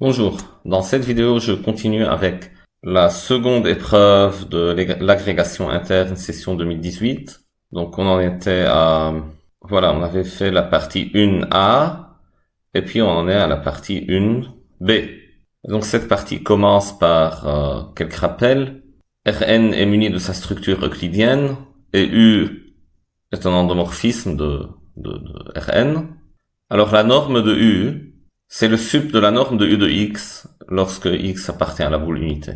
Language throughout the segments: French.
Bonjour, dans cette vidéo je continue avec la seconde épreuve de l'agrégation interne session 2018. Donc on en était à, voilà, on avait fait la partie 1A et puis on en est à la partie 1B. Donc cette partie commence par quelques rappels. Rn est muni de sa structure euclidienne et U est un endomorphisme de Rn. Alors la norme de U, c'est le sup de la norme de U de X lorsque X appartient à la boule unité.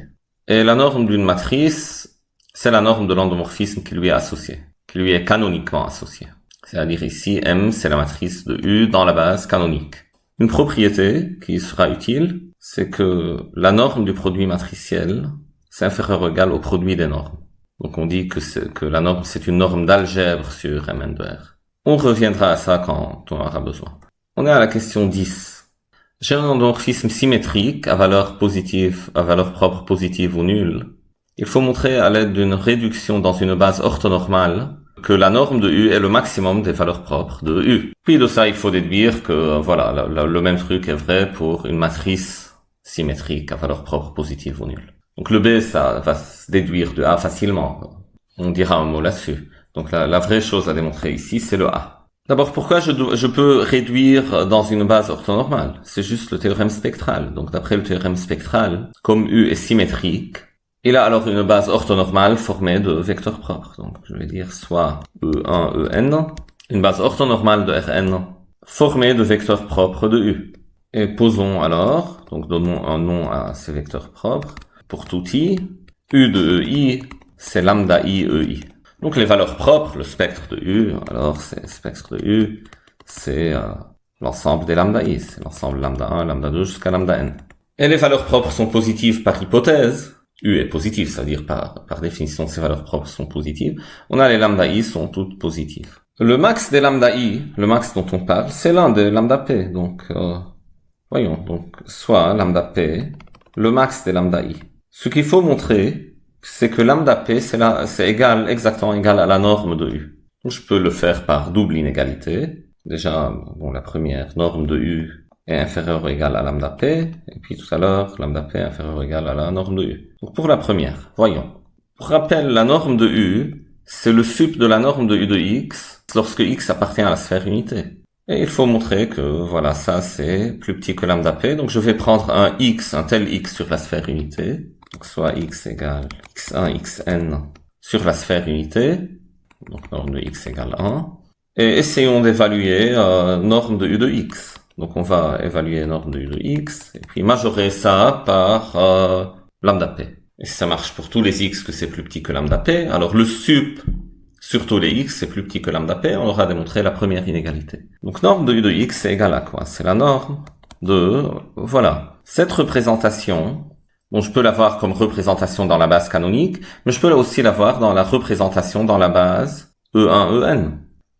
Et la norme d'une matrice, c'est la norme de l'endomorphisme qui lui est associée, qui lui est canoniquement associée. C'est-à-dire ici, M, c'est la matrice de U dans la base canonique. Une propriété qui sera utile, c'est que la norme du produit matriciel, c'est inférieur ou égal au produit des normes. Donc on dit que la norme, c'est une norme d'algèbre sur Mn de R. On reviendra à ça quand on aura besoin. On est à la question 10. J'ai un endomorphisme symétrique à valeur positive, à valeur propre positive ou nulle. Il faut montrer à l'aide d'une réduction dans une base orthonormale que la norme de U est le maximum des valeurs propres de U. Puis de ça, il faut déduire que voilà, le même truc est vrai pour une matrice symétrique à valeur propre positive ou nulle. Donc le B, ça va se déduire de A facilement. On dira un mot là-dessus. Donc la vraie chose à démontrer ici, c'est le A. D'abord, pourquoi je peux réduire dans une base orthonormale? C'est juste le théorème spectral. Donc d'après le théorème spectral, comme U est symétrique, il a alors une base orthonormale formée de vecteurs propres. Donc je vais dire soit E1, En, une base orthonormale de Rn formée de vecteurs propres de U. Et posons alors, donc donnons un nom à ces vecteurs propres. Pour tout I, U de EI, c'est lambda I EI. Donc les valeurs propres, le spectre de U, alors c'est spectre de U, c'est l'ensemble des lambda I, c'est l'ensemble lambda 1, lambda 2 jusqu'à lambda n. Et les valeurs propres sont positives par hypothèse. U est positif, c'est-à-dire par définition ces valeurs propres sont positives. On a les lambda I sont toutes positives. Le max des lambda I, le max dont on parle, c'est l'un des lambda P. Donc voyons, donc soit lambda P, le max des lambda I. Ce qu'il faut montrer, c'est que lambda P, c'est exactement égal à la norme de U. Donc, je peux le faire par double inégalité. Déjà, bon, la première norme de U est inférieure ou égale à lambda P, et puis tout à l'heure, lambda P est inférieure ou égale à la norme de U. Donc, pour la première, voyons. Pour rappel, la norme de U, c'est le sup de la norme de U de X lorsque X appartient à la sphère unité. Et il faut montrer que, voilà, ça, c'est plus petit que lambda P. Donc, je vais prendre un tel X sur la sphère unité. Donc, soit X égale X1, Xn sur la sphère unité. Donc, norme de X égale 1. Et essayons d'évaluer norme de U de X. Donc, on va évaluer norme de U de X. Et puis, majorer ça par lambda P. Et si ça marche pour tous les X que c'est plus petit que lambda P, alors le sup sur tous les X c'est plus petit que lambda P, on aura démontré la première inégalité. Donc, norme de U de X c'est égal à quoi? C'est la norme de, voilà, cette représentation. Bon, je peux l'avoir comme représentation dans la base canonique, mais je peux aussi l'avoir dans la représentation dans la base E1, En.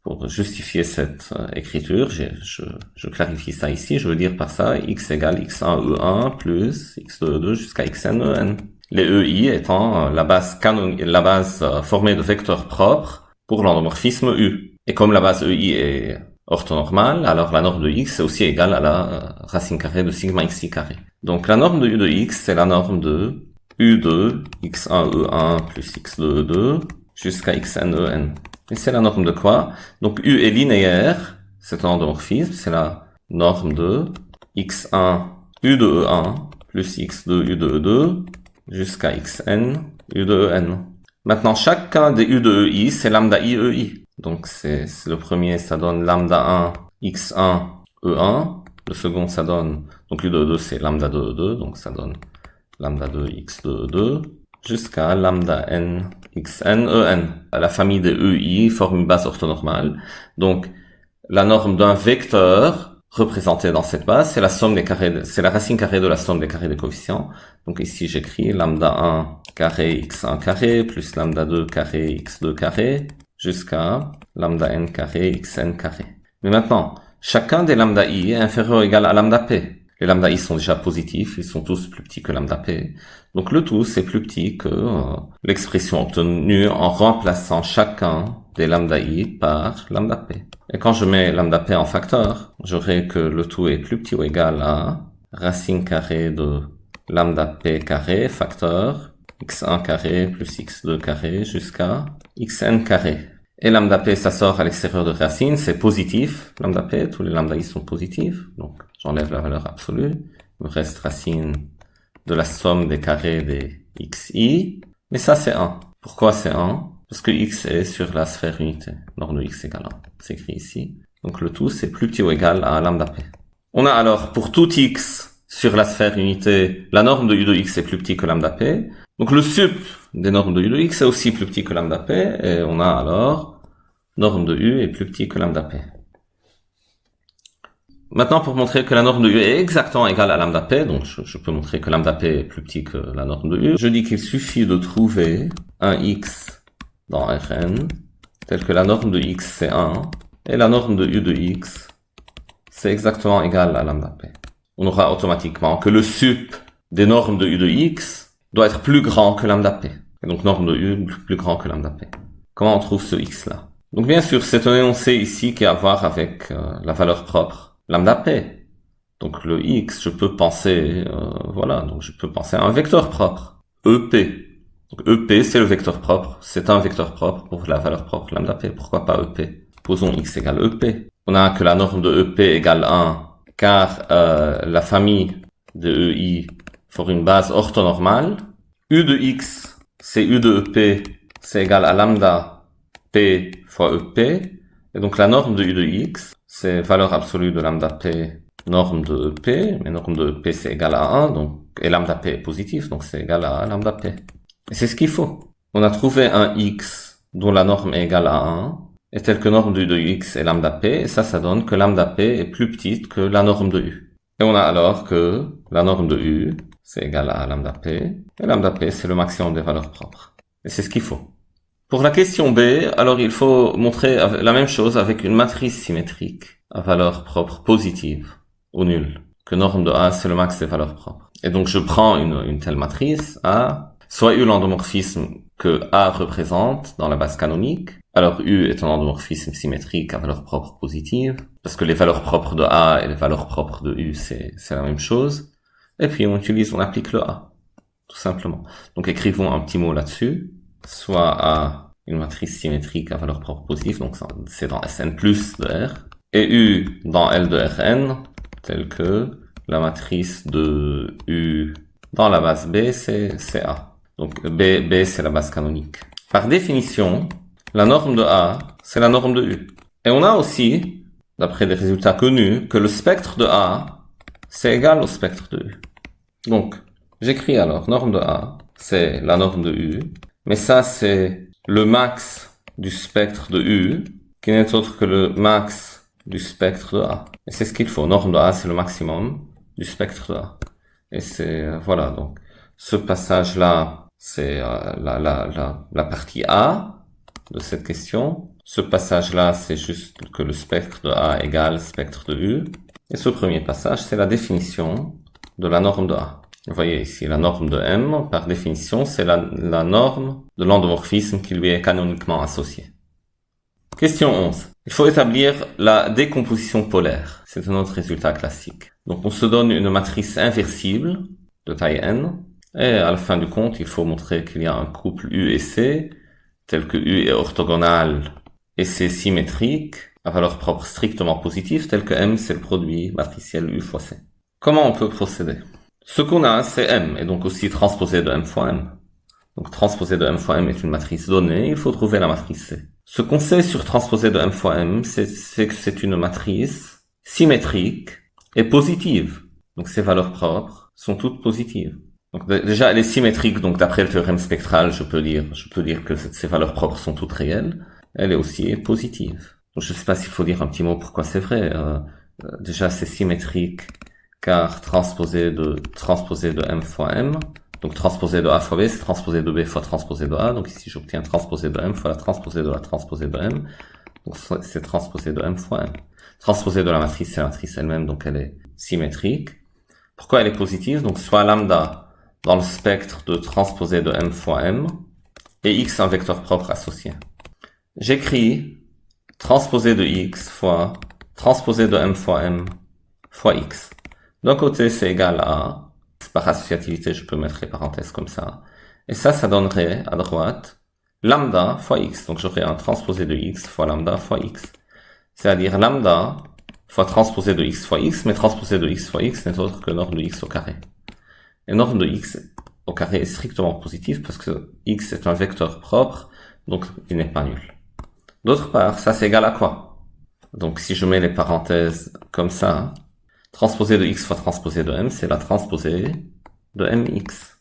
Pour justifier cette écriture, je clarifie ça ici, je veux dire par ça, X égale X1, E1 plus X2, E2 jusqu'à Xn, En. Les EI étant la base formée de vecteurs propres pour l'endomorphisme U. Et comme la base EI est orthonormale, alors la norme de X est aussi égale à la racine carrée de sigma xi carré. Donc la norme de U de X, c'est la norme de U2, X1, E1 plus X2, E2 jusqu'à Xn, En. Et c'est la norme de quoi? Donc U est linéaire, c'est un endomorphisme, c'est la norme de X1, U de E1 plus X2, U de E2 jusqu'à Xn, U de En. Maintenant, chacun des U de EI, c'est lambda I, EI. Donc, c'est le premier, ça donne lambda 1, X1, E1. Le second, ça donne, donc U de E2, c'est lambda 2, E2. Donc, ça donne lambda 2, X2, E2. Jusqu'à lambda N, Xn, En. La famille des EI forme une base orthonormale. Donc, la norme d'un vecteur représenté dans cette base, c'est la somme des carrés, c'est la racine carrée de la somme des carrés des coefficients. Donc ici, j'écris lambda 1 carré x1 carré plus lambda 2 carré x2 carré jusqu'à lambda n carré xn carré. Mais maintenant, chacun des lambda i est inférieur ou égal à lambda p. Les lambda i sont déjà positifs, ils sont tous plus petits que lambda p. Donc le tout, c'est plus petit que l'expression obtenue en remplaçant chacun des lambda i par lambda p. Et quand je mets lambda p en facteur, j'aurai que le tout est plus petit ou égal à racine carrée de lambda p carré facteur x1 carré plus x2 carré jusqu'à xn carré. Et lambda p, ça sort à l'extérieur de racine, c'est positif. Lambda p, tous les lambda i sont positifs. Donc, j'enlève la valeur absolue. Il me reste racine de la somme des carrés des xi. Mais ça, c'est 1. Pourquoi c'est 1? Parce que x est sur la sphère unité. Norme de x égale 1. C'est écrit ici. Donc, le tout, c'est plus petit ou égal à lambda p. On a alors, pour tout x sur la sphère unité, la norme de u de x est plus petit que lambda p. Donc, le sup des normes de u de x est aussi plus petit que lambda p. Et on a alors norme de u est plus petit que lambda p. Maintenant, pour montrer que la norme de u est exactement égale à lambda p, donc je peux montrer que lambda p est plus petit que la norme de u, je dis qu'il suffit de trouver un x dans Rn, tel que la norme de x c'est 1, et la norme de u de x c'est exactement égal à lambda p. On aura automatiquement que le sup des normes de u de x doit être plus grand que lambda p. Et donc norme de u plus grand que lambda p. Comment on trouve ce x là? Donc bien sûr, c'est un énoncé ici qui a à voir avec la valeur propre lambda p. Donc le x, je peux penser, donc je peux penser à un vecteur propre, EP. Donc EP, c'est le vecteur propre, c'est un vecteur propre pour la valeur propre lambda p. Pourquoi pas EP? Posons x égale EP. On a que la norme de EP égale 1, car la famille de EI forme une base orthonormale. U de x, c'est U de EP, c'est égal à lambda P fois EP, et donc la norme de U de x, c'est valeur absolue de lambda P, norme de EP, mais norme de EP c'est égal à 1, donc, et lambda P est positif, donc c'est égal à lambda P. Et c'est ce qu'il faut. On a trouvé un x dont la norme est égale à 1, et tel que norme de U de x est lambda P, et ça donne que lambda P est plus petite que la norme de U. Et on a alors que la norme de U, c'est égal à lambda P, et lambda P c'est le maximum des valeurs propres. Et c'est ce qu'il faut. Pour la question B, alors il faut montrer la même chose avec une matrice symétrique à valeur propre positive ou nulle, que norme de A c'est le max des valeurs propres. Et donc je prends une telle matrice A, soit U l'endomorphisme que A représente dans la base canonique, alors U est un endomorphisme symétrique à valeur propre positive, parce que les valeurs propres de A et les valeurs propres de U c'est la même chose, et puis on applique le A, tout simplement. Donc écrivons un petit mot là-dessus, soit A une matrice symétrique à valeur propre positive, donc c'est dans Sn plus de R, et U dans L de Rn, tel que la matrice de U dans la base B, c'est A. Donc B c'est la base canonique. Par définition, la norme de A, c'est la norme de U. Et on a aussi, d'après des résultats connus, que le spectre de A, c'est égal au spectre de U. Donc, j'écris alors, norme de A, c'est la norme de U, mais ça c'est le max du spectre de U, qui n'est autre que le max du spectre de A. Et c'est ce qu'il faut. Norme de A, c'est le maximum du spectre de A. Et c'est, voilà, donc, ce passage-là, c'est la partie A de cette question. Ce passage-là, c'est juste que le spectre de A égale spectre de U. Et ce premier passage, c'est la définition de la norme de A. Vous voyez ici, la norme de M, par définition, c'est la norme de l'endomorphisme qui lui est canoniquement associé. Question 11. Il faut établir la décomposition polaire. C'est un autre résultat classique. Donc on se donne une matrice inversible de taille n, et à la fin du compte, il faut montrer qu'il y a un couple U et C, tel que U est orthogonal et C symétrique, à valeur propre strictement positive, tel que M c'est le produit matriciel U fois C. Comment on peut procéder? Ce qu'on a, c'est M, et donc aussi transposé de M fois M. Donc transposé de M fois M est une matrice donnée, il faut trouver la matrice C. Ce qu'on sait sur transposé de M fois M, c'est que c'est une matrice symétrique et positive. Donc ses valeurs propres sont toutes positives. Donc déjà elle est symétrique, donc d'après le théorème spectral, je peux dire que ses valeurs propres sont toutes réelles. Elle est aussi positive. Donc je sais pas s'il faut dire un petit mot pourquoi c'est vrai. Déjà c'est symétrique, car transposé de M fois M, donc transposé de A fois B, c'est transposé de B fois transposé de A, donc ici j'obtiens transposé de M fois la transposé de A transposé de M, donc c'est transposé de M fois M. Transposé de la matrice, c'est la matrice elle-même, donc elle est symétrique. Pourquoi elle est positive? Donc soit lambda dans le spectre de transposé de M fois M, et X un vecteur propre associé. J'écris transposé de X fois transposé de M fois M fois X. D'un côté, c'est égal à, par associativité, je peux mettre les parenthèses comme ça. Et ça donnerait, à droite, lambda fois x. Donc j'aurais un transposé de x fois lambda fois x. C'est-à-dire lambda fois transposé de x fois x, mais transposé de x fois x n'est autre que norme de x au carré. Et norme de x au carré est strictement positive parce que x est un vecteur propre, donc il n'est pas nul. D'autre part, ça c'est égal à quoi? Donc si je mets les parenthèses comme ça, transposé de x fois transposé de m, c'est la transposée de mx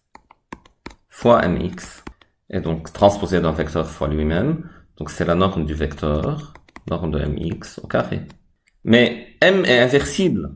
fois mx. Et donc transposé d'un vecteur fois lui-même, donc c'est la norme du vecteur, norme de mx au carré. Mais m est inversible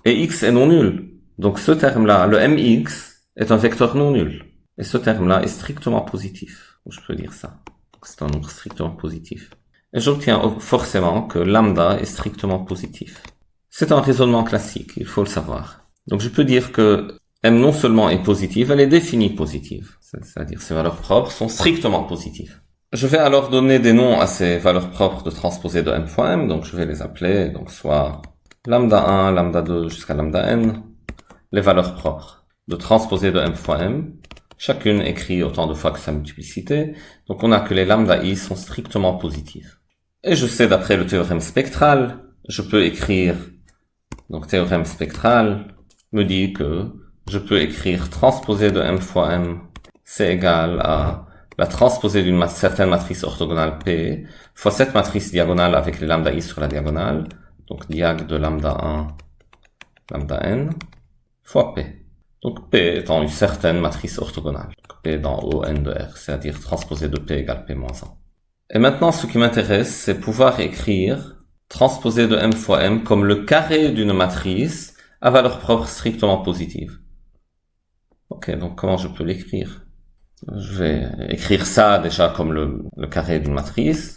et x est non nul. Donc ce terme-là, le mx, est un vecteur non nul. Et ce terme-là est strictement positif. Je peux dire ça. C'est un nombre strictement positif. Et j'obtiens forcément que lambda est strictement positif. C'est un raisonnement classique, il faut le savoir. Donc je peux dire que m non seulement est positive, elle est définie positive. C'est-à-dire ses valeurs propres sont strictement positives. Je vais alors donner des noms à ces valeurs propres de transposé de m fois m. Donc je vais les appeler, donc soit lambda 1, lambda 2 jusqu'à lambda n. Les valeurs propres de transposé de m fois m. Chacune écrit autant de fois que sa multiplicité. Donc on a que les lambda i sont strictement positives. Et je sais d'après le théorème spectral, je peux écrire, donc théorème spectral me dit que je peux écrire transposé de m fois m, c'est égal à la transposée d'une certaine matrice orthogonale P fois cette matrice diagonale avec les lambda i sur la diagonale, donc diag de lambda 1, lambda n, fois P. Donc P étant une certaine matrice orthogonale. Donc P dans O, n de R, c'est-à-dire transposé de P égale P moins 1. Et maintenant, ce qui m'intéresse, c'est pouvoir écrire transposé de m fois m comme le carré d'une matrice à valeur propre strictement positive. Ok, donc comment je peux l'écrire? Je vais écrire ça déjà comme le carré d'une matrice.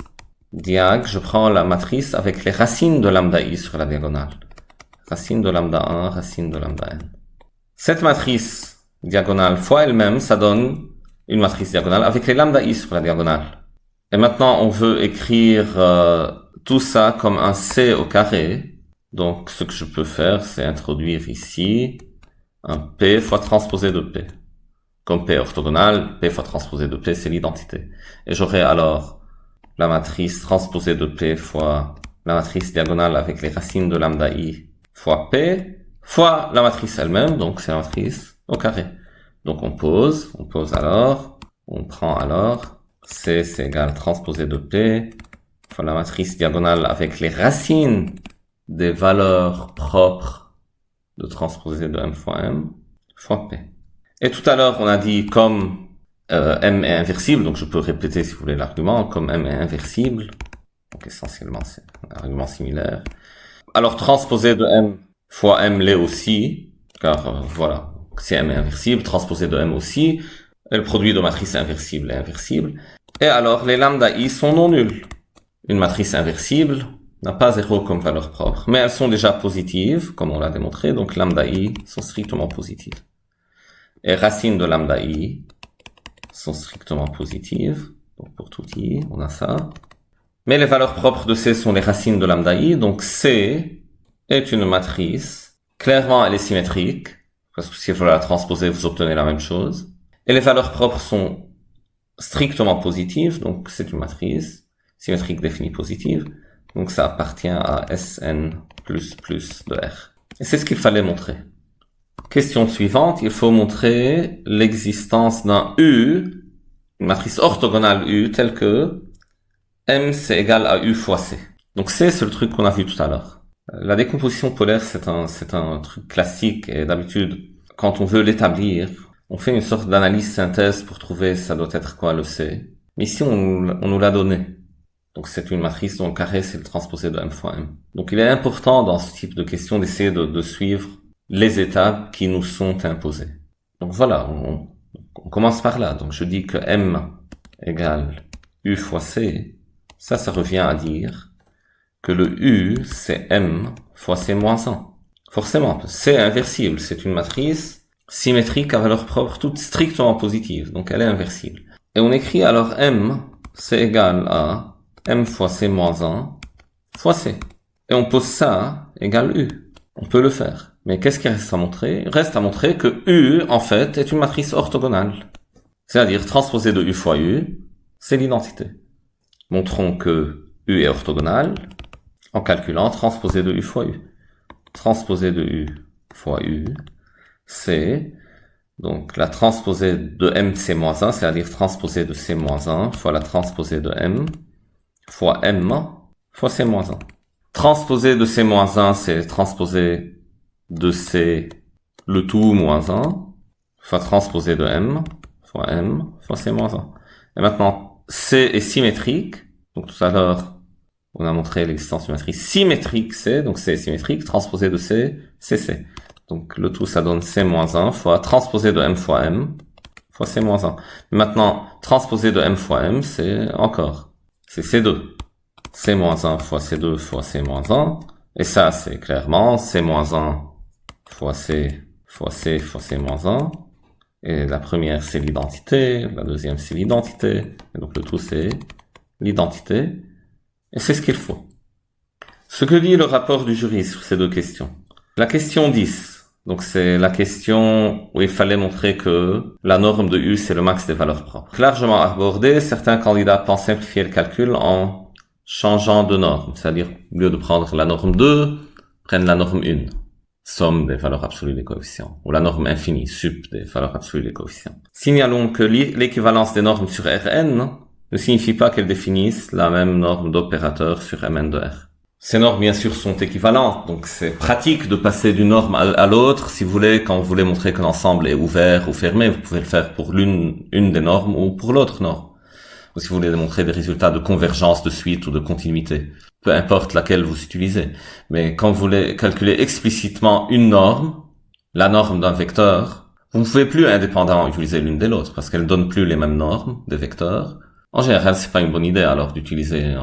Diag, je prends la matrice avec les racines de lambda i sur la diagonale. Racine de lambda 1, racine de lambda n. Cette matrice diagonale fois elle-même, ça donne une matrice diagonale avec les lambda i sur la diagonale. Et maintenant, on veut écrire tout ça comme un c au carré. Donc, ce que je peux faire, c'est introduire ici un p fois transposé de p. Comme p est orthogonal, p fois transposé de p, c'est l'identité. Et j'aurai alors la matrice transposée de p fois la matrice diagonale avec les racines de lambda i fois p, fois la matrice elle-même, donc c'est la matrice au carré. Donc on pose alors, on prend alors, c c'est égal transposé de p, fois la matrice diagonale avec les racines des valeurs propres de transposé de m fois m, fois p. Et tout à l'heure, on a dit comme m est inversible, donc je peux répéter si vous voulez l'argument, comme m est inversible, donc essentiellement c'est un argument similaire. Alors transposé de m fois m l'est aussi, car voilà, si m est inversible, transposé de m aussi, et le produit de matrice inversible est inversible. Et alors les lambda i sont non nuls. Une matrice inversible n'a pas 0 comme valeur propre, mais elles sont déjà positives, comme on l'a démontré, donc lambda i sont strictement positives. Et racines de lambda i sont strictement positives. Donc pour tout i, on a ça. Mais les valeurs propres de C sont les racines de lambda i. Donc C est une matrice. Clairement, elle est symétrique. Parce que si vous la transposez, vous obtenez la même chose. Et les valeurs propres sont strictement positives. Donc c'est une matrice symétrique définie positive. Donc ça appartient à Sn++ de R. Et c'est ce qu'il fallait montrer. Question suivante, il faut montrer l'existence d'un U, une matrice orthogonale U, telle que M c'est égal à U fois C. Donc C c'est le truc qu'on a vu tout à l'heure. La décomposition polaire c'est un truc classique et d'habitude quand on veut l'établir, on fait une sorte d'analyse synthèse pour trouver ça doit être quoi le C. Mais ici on nous l'a donné. Donc c'est une matrice dont le carré c'est le transposé de M fois M. Donc il est important dans ce type de questions d'essayer de suivre les étapes qui nous sont imposées. Donc voilà, on commence par là. Donc je dis que M égale U fois C. Ça revient à dire que le U, c'est M fois C moins 1. Forcément, C est inversible. C'est une matrice symétrique à valeur propre toute strictement positive. Donc elle est inversible. Et on écrit alors M, c'est égal à M fois C moins 1 fois C. Et on pose ça égale U. On peut le faire. Mais qu'est-ce qui reste à montrer? Il reste à montrer que U, en fait, est une matrice orthogonale. C'est-à-dire, transposé de U fois U, c'est l'identité. Montrons que U est orthogonal en calculant transposé de U fois U. Transposé de U fois U, c'est donc la transposée de MC-1, c'est-à-dire transposée de C-1 fois la transposée de M fois M fois C-1. Transposé de C-1, c'est transposé de C le tout moins 1 fois transposé de M fois C-1. Et maintenant, C est symétrique. Donc tout à l'heure, on a montré l'existence d'une matrice symétrique C. Donc C est symétrique. Transposé de C, c'est C. Donc le tout, ça donne C-1 fois transposé de M fois M fois C-1. Maintenant, transposé de M fois M, c'est encore. C'est C2. C-1 fois C2 fois C-1. Et ça, c'est clairement C-1 fois C fois C fois C-1. Et la première, c'est l'identité. La deuxième, c'est l'identité. Et donc le tout, c'est l'identité. Et c'est ce qu'il faut. Ce que dit le rapport du jury sur ces deux questions. La question 10. Donc c'est la question où il fallait montrer que la norme de U, c'est le max des valeurs propres. Largement abordé, certains candidats pensent simplifier le calcul en changeant de norme. C'est-à-dire, au lieu de prendre la norme 2, prennent la norme 1. Somme des valeurs absolues des coefficients. Ou la norme infinie, sup des valeurs absolues des coefficients. Signalons que l'équivalence des normes sur Rn ne signifie pas qu'elles définissent la même norme d'opérateur sur Mn de R. Ces normes, bien sûr, sont équivalentes, donc c'est pratique de passer d'une norme à l'autre. Si vous voulez, quand vous voulez montrer que l'ensemble est ouvert ou fermé, vous pouvez le faire pour une des normes ou pour l'autre norme. Ou si vous voulez démontrer des résultats de convergence, de suite ou de continuité. Peu importe laquelle vous utilisez. Mais quand vous voulez calculer explicitement une norme, la norme d'un vecteur, vous ne pouvez plus indépendamment utiliser l'une de l'autre parce qu'elles donnent plus les mêmes normes des vecteurs. En général, c'est pas une bonne idée alors d'utiliser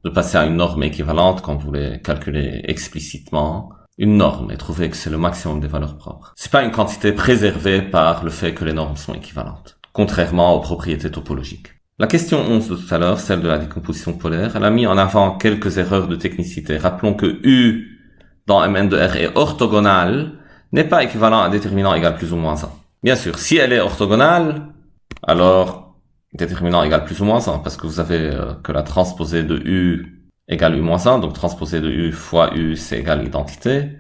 de passer à une norme équivalente quand vous voulez calculer explicitement une norme et trouver que c'est le maximum des valeurs propres. C'est pas une quantité préservée par le fait que les normes sont équivalentes, contrairement aux propriétés topologiques. La question 11 de tout à l'heure, celle de la décomposition polaire, elle a mis en avant quelques erreurs de technicité. Rappelons que U dans Mn de R est orthogonale, n'est pas équivalent à déterminant égal plus ou moins 1. Bien sûr, si elle est orthogonale, alors déterminant égale plus ou moins 1, parce que vous avez que la transposée de U égale U moins 1, donc transposée de U fois U, c'est égal identité.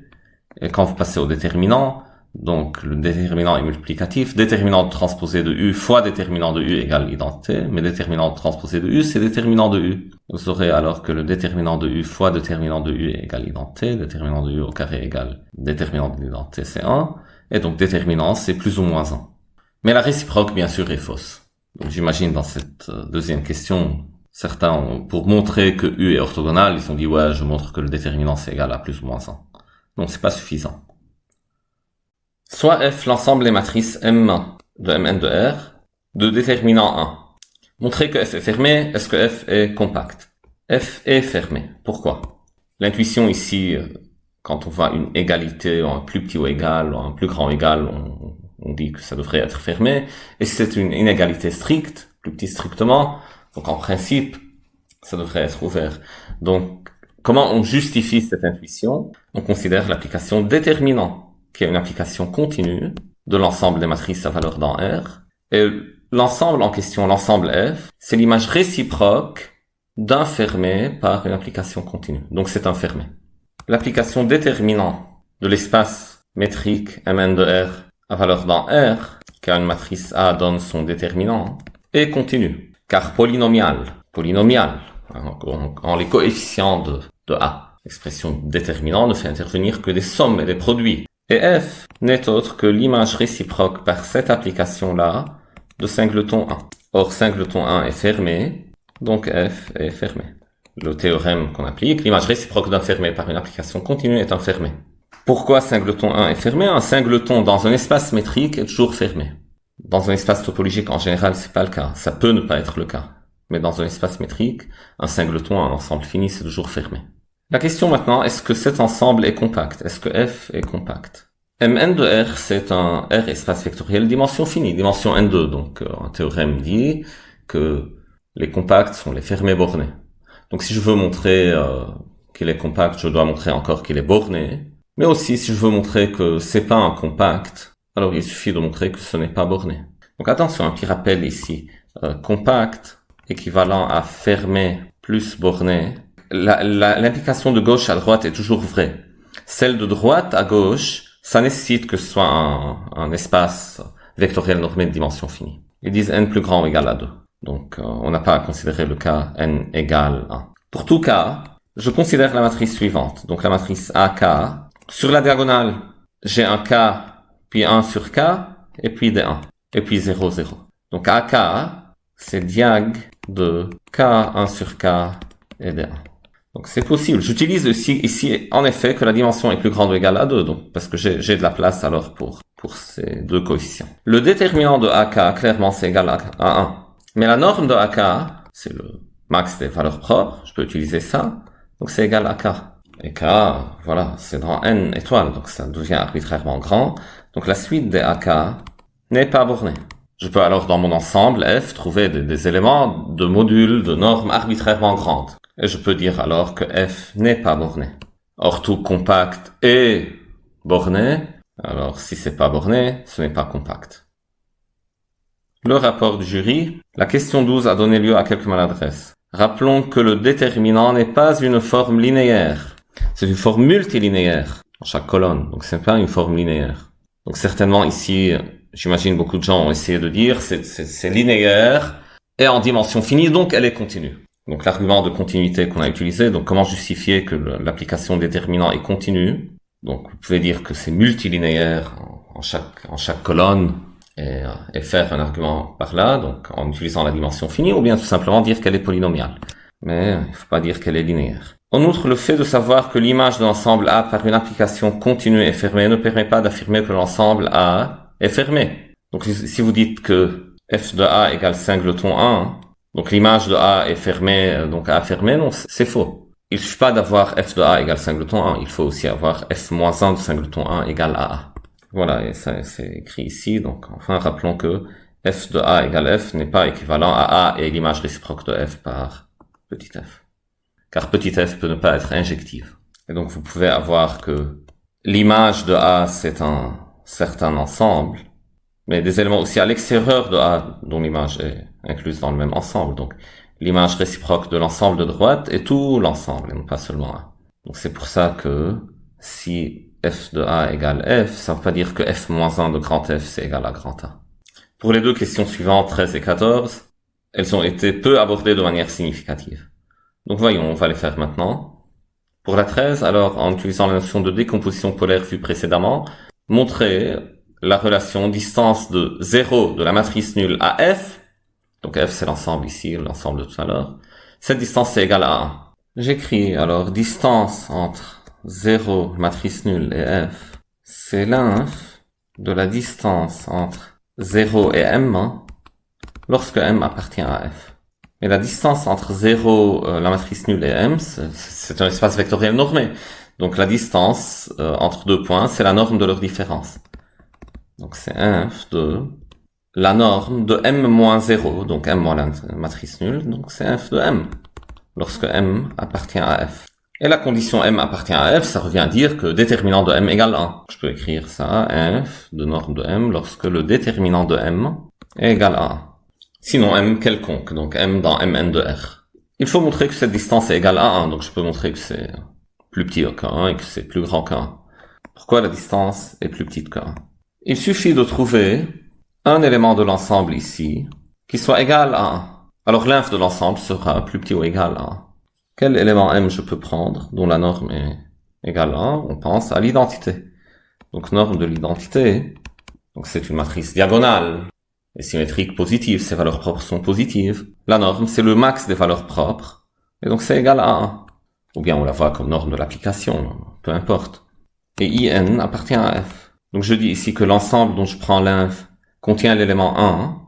Et quand vous passez au déterminant, donc le déterminant est multiplicatif, déterminant de transposée de U fois déterminant de U égale identité, mais déterminant de transposée de U, c'est déterminant de U. Vous aurez alors que le déterminant de U fois déterminant de U égale identité, déterminant de U au carré égale déterminant de l'identité, c'est 1, et donc déterminant, c'est plus ou moins 1. Mais la réciproque, bien sûr, est fausse. Donc j'imagine dans cette deuxième question, certains, pour montrer que U est orthogonal, ils ont dit ouais, je montre que le déterminant c'est égal à plus ou moins 1. Donc c'est pas suffisant. Soit F l'ensemble des matrices M de Mn de R de déterminant 1. Montrer que F est fermé, est-ce que F est compact? F est fermé. Pourquoi? L'intuition ici, quand on voit une égalité ou un plus petit ou égal ou un plus grand égal, on dit que ça devrait être fermé, et si c'est une inégalité stricte, plus petit strictement, donc en principe, ça devrait être ouvert. Donc, comment on justifie cette intuition? On considère l'application déterminant, qui est une application continue de l'ensemble des matrices à valeur dans R, et l'ensemble en question, l'ensemble F, c'est l'image réciproque d'un fermé par une application continue. Donc c'est un fermé. L'application déterminant de l'espace métrique Mn de R à valeur dans R, car une matrice A donne son déterminant, est continue, car polynomial, en les coefficients de A. L'expression déterminant ne fait intervenir que des sommes et des produits. Et F n'est autre que l'image réciproque par cette application-là de singleton 1. Or, singleton 1 est fermé, donc F est fermé. Le théorème qu'on applique, l'image réciproque d'un fermé par une application continue est un fermé. Pourquoi singleton 1 est fermé? Un singleton dans un espace métrique est toujours fermé. Dans un espace topologique, en général, c'est pas le cas. Ça peut ne pas être le cas. Mais dans un espace métrique, un singleton, un ensemble fini, c'est toujours fermé. La question maintenant, est-ce que cet ensemble est compact? Est-ce que F est compact? Mn de R, c'est un R espace vectoriel dimension finie, dimension N2. Donc, un théorème dit que les compacts sont les fermés bornés. Donc, si je veux montrer qu'il est compact, je dois montrer encore qu'il est borné. Mais aussi, si je veux montrer que c'est pas un compact, alors il suffit de montrer que ce n'est pas borné. Donc attention, un petit rappel ici. Compact, équivalent à fermé plus borné. L'implication de gauche à droite est toujours vraie. Celle de droite à gauche, ça nécessite que ce soit un espace vectoriel normé de dimension finie. Ils disent n plus grand ou égal à 2. Donc on n'a pas à considérer le cas n égale 1. Pour tout cas, je considère la matrice suivante. Donc la matrice AK. Sur la diagonale, j'ai un K, puis 1 sur K, et puis des 1. Et puis 0, 0. Donc AK, c'est diag de K1 sur K et des 1. Donc c'est possible. J'utilise ici en effet que la dimension est plus grande ou égale à 2, donc parce que j'ai de la place alors pour ces deux coefficients. Le déterminant de AK, clairement, c'est égal à 1. Mais la norme de AK, c'est le max des valeurs propres, je peux utiliser ça, donc c'est égal à K. Et K, voilà, c'est dans n étoiles, donc ça devient arbitrairement grand. Donc la suite des AK n'est pas bornée. Je peux alors dans mon ensemble F trouver des éléments de modules de normes arbitrairement grandes. Et je peux dire alors que F n'est pas borné. Or tout compact est borné. Alors si c'est pas borné, ce n'est pas compact. Le rapport du jury. La question 12 a donné lieu à quelques maladresses. Rappelons que le déterminant n'est pas une forme linéaire. C'est une forme multilinéaire en chaque colonne. Donc c'est pas une forme linéaire. Donc certainement ici, j'imagine beaucoup de gens ont essayé de dire c'est linéaire et en dimension finie, donc elle est continue. Donc l'argument de continuité qu'on a utilisé, donc comment justifier que l'application déterminant est continue. Donc vous pouvez dire que c'est multilinéaire en chaque colonne et faire un argument par là, donc en utilisant la dimension finie, ou bien tout simplement dire qu'elle est polynomiale. Mais il ne faut pas dire qu'elle est linéaire. En outre, le fait de savoir que l'image de l'ensemble A par une application continue est fermée ne permet pas d'affirmer que l'ensemble A est fermé. Donc si vous dites que f de A égale singleton 1, donc l'image de A est fermée, donc A fermé, non, c'est faux. Il suffit pas d'avoir f de A égale singleton 1, il faut aussi avoir f-1 de singleton 1 égale à A. Voilà, et ça c'est écrit ici, donc enfin rappelons que f de A égale f n'est pas équivalent à A et l'image réciproque de f par petit f. Car petit f peut ne pas être injective. Et donc vous pouvez avoir que l'image de A c'est un certain ensemble, mais des éléments aussi à l'extérieur de A dont l'image est incluse dans le même ensemble. Donc l'image réciproque de l'ensemble de droite est tout l'ensemble, et non pas seulement A. Donc c'est pour ça que si f de A égale f, ça ne veut pas dire que f-1 de grand F c'est égal à grand A. Pour les deux questions suivantes, 13 et 14, elles ont été peu abordées de manière significative. Donc voyons, on va les faire maintenant. Pour la 13, alors en utilisant la notion de décomposition polaire vue précédemment, montrer la relation distance de 0 de la matrice nulle à f, donc f c'est l'ensemble ici, l'ensemble de tout à l'heure, cette distance c'est égal à 1. J'écris alors distance entre 0, matrice nulle, et f, c'est l'inf de la distance entre 0 et m, lorsque m appartient à f. Et la distance entre 0, la matrice nulle, et m, c'est un espace vectoriel normé. Donc la distance entre deux points, c'est la norme de leur différence. Donc c'est inf de la norme de m moins 0, donc m moins la matrice nulle, donc c'est inf de m, lorsque m appartient à f. Et la condition m appartient à f, ça revient à dire que déterminant de m égale 1. Je peux écrire ça, inf de norme de m, lorsque le déterminant de m est égal à 1. Sinon m quelconque, donc m dans mn de r. Il faut montrer que cette distance est égale à 1, donc je peux montrer que c'est plus petit que 1 et que c'est plus grand que 1. Pourquoi la distance est plus petite que 1? Il suffit de trouver un élément de l'ensemble ici qui soit égal à 1. Alors l'inf de l'ensemble sera plus petit ou égal à 1. Quel élément m je peux prendre dont la norme est égale à 1? On pense à l'identité. Donc norme de l'identité, donc c'est une matrice diagonale et symétrique positive, ses valeurs propres sont positives. La norme, c'est le max des valeurs propres, et donc c'est égal à 1. Ou bien on la voit comme norme de l'application, peu importe. Et in appartient à f. Donc je dis ici que l'ensemble dont je prends l'inf contient l'élément 1,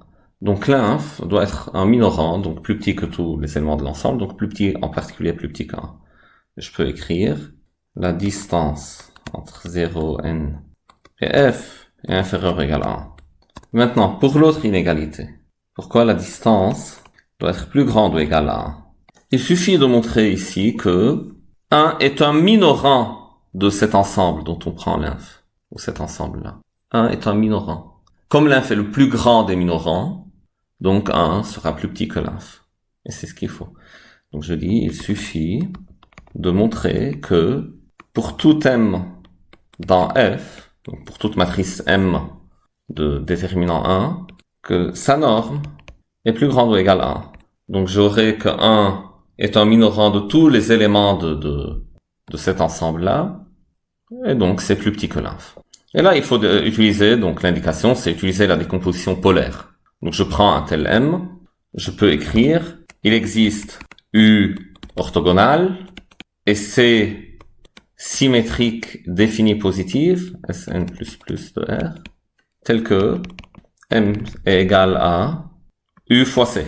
donc l'inf doit être un minorant, donc plus petit que tous les éléments de l'ensemble, donc plus petit, en particulier plus petit que 1. Je peux écrire la distance entre 0, n et f est inférieure ou égale à 1. Maintenant, pour l'autre inégalité, pourquoi la distance doit être plus grande ou égale à 1? Il suffit de montrer ici que 1 est un minorant de cet ensemble dont on prend l'inf, ou cet ensemble-là. 1 est un minorant. Comme l'inf est le plus grand des minorants, donc 1 sera plus petit que l'inf. Et c'est ce qu'il faut. Donc je dis, il suffit de montrer que pour tout m dans F, donc pour toute matrice M de déterminant 1, que sa norme est plus grande ou égale à 1. Donc j'aurai que 1 est un minorant de tous les éléments de cet ensemble-là, et donc c'est plus petit que l'inf. Et là, il faut utiliser, donc l'indication, c'est utiliser la décomposition polaire. Donc je prends un tel M, je peux écrire, il existe U orthogonal et C symétrique définie positive, Sn++ de R, tel que M est égal à U fois C.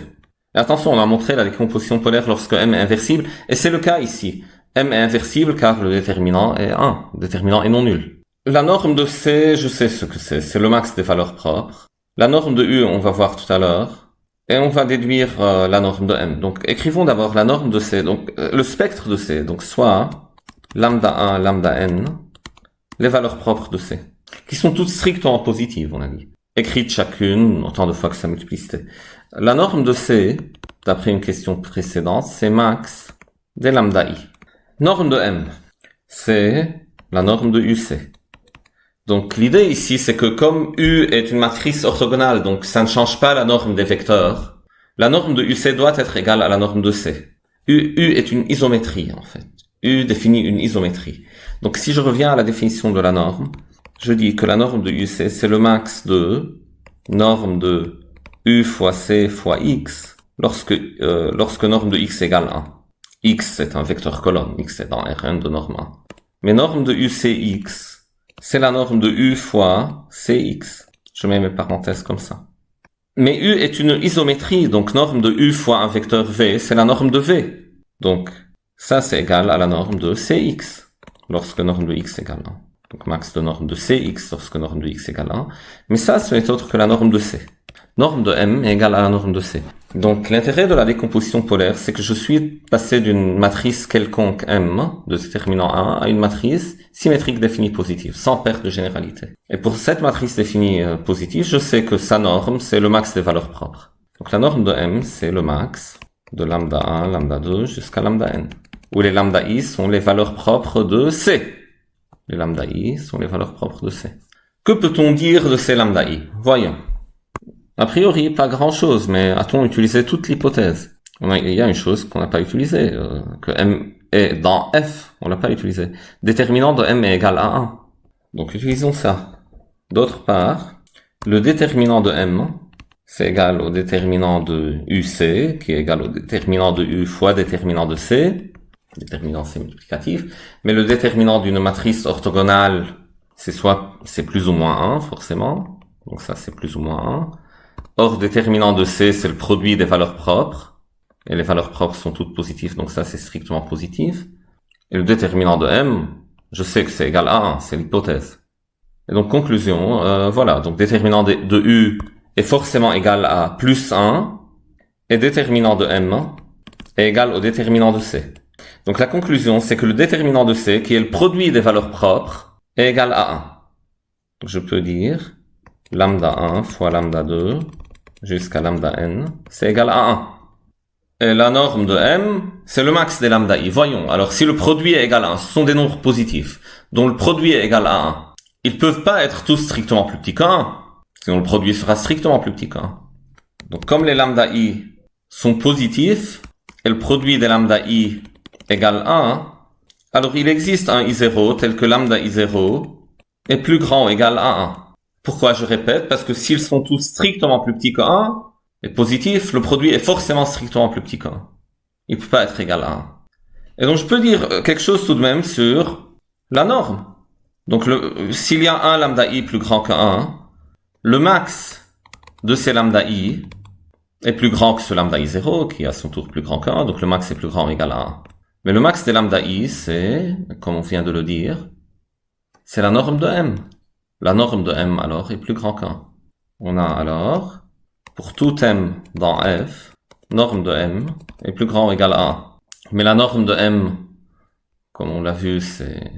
Et attention, on a montré la décomposition polaire lorsque M est inversible, et c'est le cas ici. M est inversible car le déterminant est 1, le déterminant est non nul. La norme de C, je sais ce que c'est le max des valeurs propres. La norme de U, on va voir tout à l'heure, et on va déduire la norme de M. Donc écrivons d'abord la norme de C, donc le spectre de C, donc soit lambda 1, lambda n, les valeurs propres de C, qui sont toutes strictement positives, on a dit, écrites chacune autant de fois que sa multiplicité. La norme de C, d'après une question précédente, c'est max des lambda I. Norme de M, c'est la norme de UC. Donc l'idée ici, c'est que comme U est une matrice orthogonale, donc ça ne change pas la norme des vecteurs, la norme de UC doit être égale à la norme de C. U est une isométrie, en fait. U définit une isométrie. Donc si je reviens à la définition de la norme, je dis que la norme de UC, c'est le max de norme de U fois C fois X lorsque norme de X égale 1. X, c'est un vecteur colonne. X est dans Rn de norme 1. Mais norme de UCX, c'est la norme de U fois CX. Je mets mes parenthèses comme ça. Mais U est une isométrie, donc norme de U fois un vecteur V, c'est la norme de V. Donc, ça c'est égal à la norme de CX, lorsque norme de X égale 1. Donc max de norme de CX lorsque norme de X égale 1. Mais ça, ce n'est autre que la norme de C. Norme de M est égale à la norme de C. Donc l'intérêt de la décomposition polaire, c'est que je suis passé d'une matrice quelconque M, de déterminant 1, à une matrice symétrique définie positive, sans perte de généralité. Et pour cette matrice définie positive, je sais que sa norme, c'est le max des valeurs propres. Donc la norme de M, c'est le max de lambda 1, lambda 2, jusqu'à lambda n. Où les lambda I sont les valeurs propres de C. Les lambda I sont les valeurs propres de C. Que peut-on dire de ces lambda I? Voyons. A priori, pas grand-chose, mais a-t-on utilisé toute l'hypothèse? Il y a une chose qu'on n'a pas utilisée, que M est dans F, on l'a pas utilisé. Déterminant de M est égal à 1. Donc utilisons ça. D'autre part, le déterminant de M, c'est égal au déterminant de UC, qui est égal au déterminant de U fois déterminant de C. Déterminant c'est multiplicatif. Mais le déterminant d'une matrice orthogonale, c'est plus ou moins 1, forcément. Donc ça, c'est plus ou moins 1. Or, déterminant de C, c'est le produit des valeurs propres. Et les valeurs propres sont toutes positives, donc ça, c'est strictement positif. Et le déterminant de M, je sais que c'est égal à 1, c'est l'hypothèse. Et donc, conclusion, voilà. Donc, déterminant de U est forcément égal à plus 1. Et déterminant de M est égal au déterminant de C. Donc, la conclusion, c'est que le déterminant de C, qui est le produit des valeurs propres, est égal à 1. Donc, je peux dire lambda 1 fois lambda 2 jusqu'à lambda n, c'est égal à 1. Et la norme de M, c'est le max des lambda I. Voyons, alors si le produit est égal à 1, ce sont des nombres positifs, dont le produit est égal à 1. Ils peuvent pas être tous strictement plus petits qu'un, sinon le produit sera strictement plus petit qu'un. Donc comme les lambda I sont positifs, et le produit des lambda I égale 1, alors il existe un I0 tel que lambda I0 est plus grand ou égal à 1. Pourquoi je répète? Parce que s'ils sont tous strictement plus petits que 1, et positif, le produit est forcément strictement plus petit que 1. Il peut pas être égal à 1. Et donc je peux dire quelque chose tout de même sur la norme. Donc s'il y a un lambda I plus grand que 1, le max de ces lambda I est plus grand que ce lambda I0, qui est à son tour plus grand que 1, donc le max est plus grand ou égal à 1. Mais le max des lambda I, c'est, comme on vient de le dire, c'est la norme de M. La norme de M, alors, est plus grand qu'un. On a alors, pour tout M dans F, norme de M est plus grand ou égal à 1. Mais la norme de M, comme on l'a vu, c'est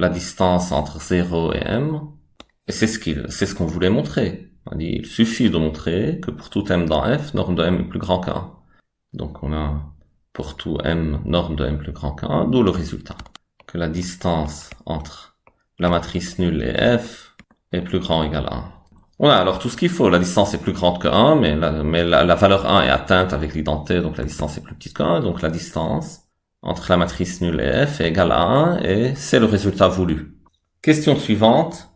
la distance entre 0 et M. Et c'est ce qu'on voulait montrer. On dit, il suffit de montrer que pour tout M dans F, norme de M est plus grand qu'1. Donc on a pour tout M, norme de M plus grand qu'1, d'où le résultat. Que la distance entre la matrice nulle et F est plus grand ou égal à 1. On a alors tout ce qu'il faut. La distance est plus grande que 1, mais la valeur 1 est atteinte avec l'identité, donc la distance est plus petite que 1. Donc la distance entre la matrice nulle et F est égale à 1, et c'est le résultat voulu. Question suivante.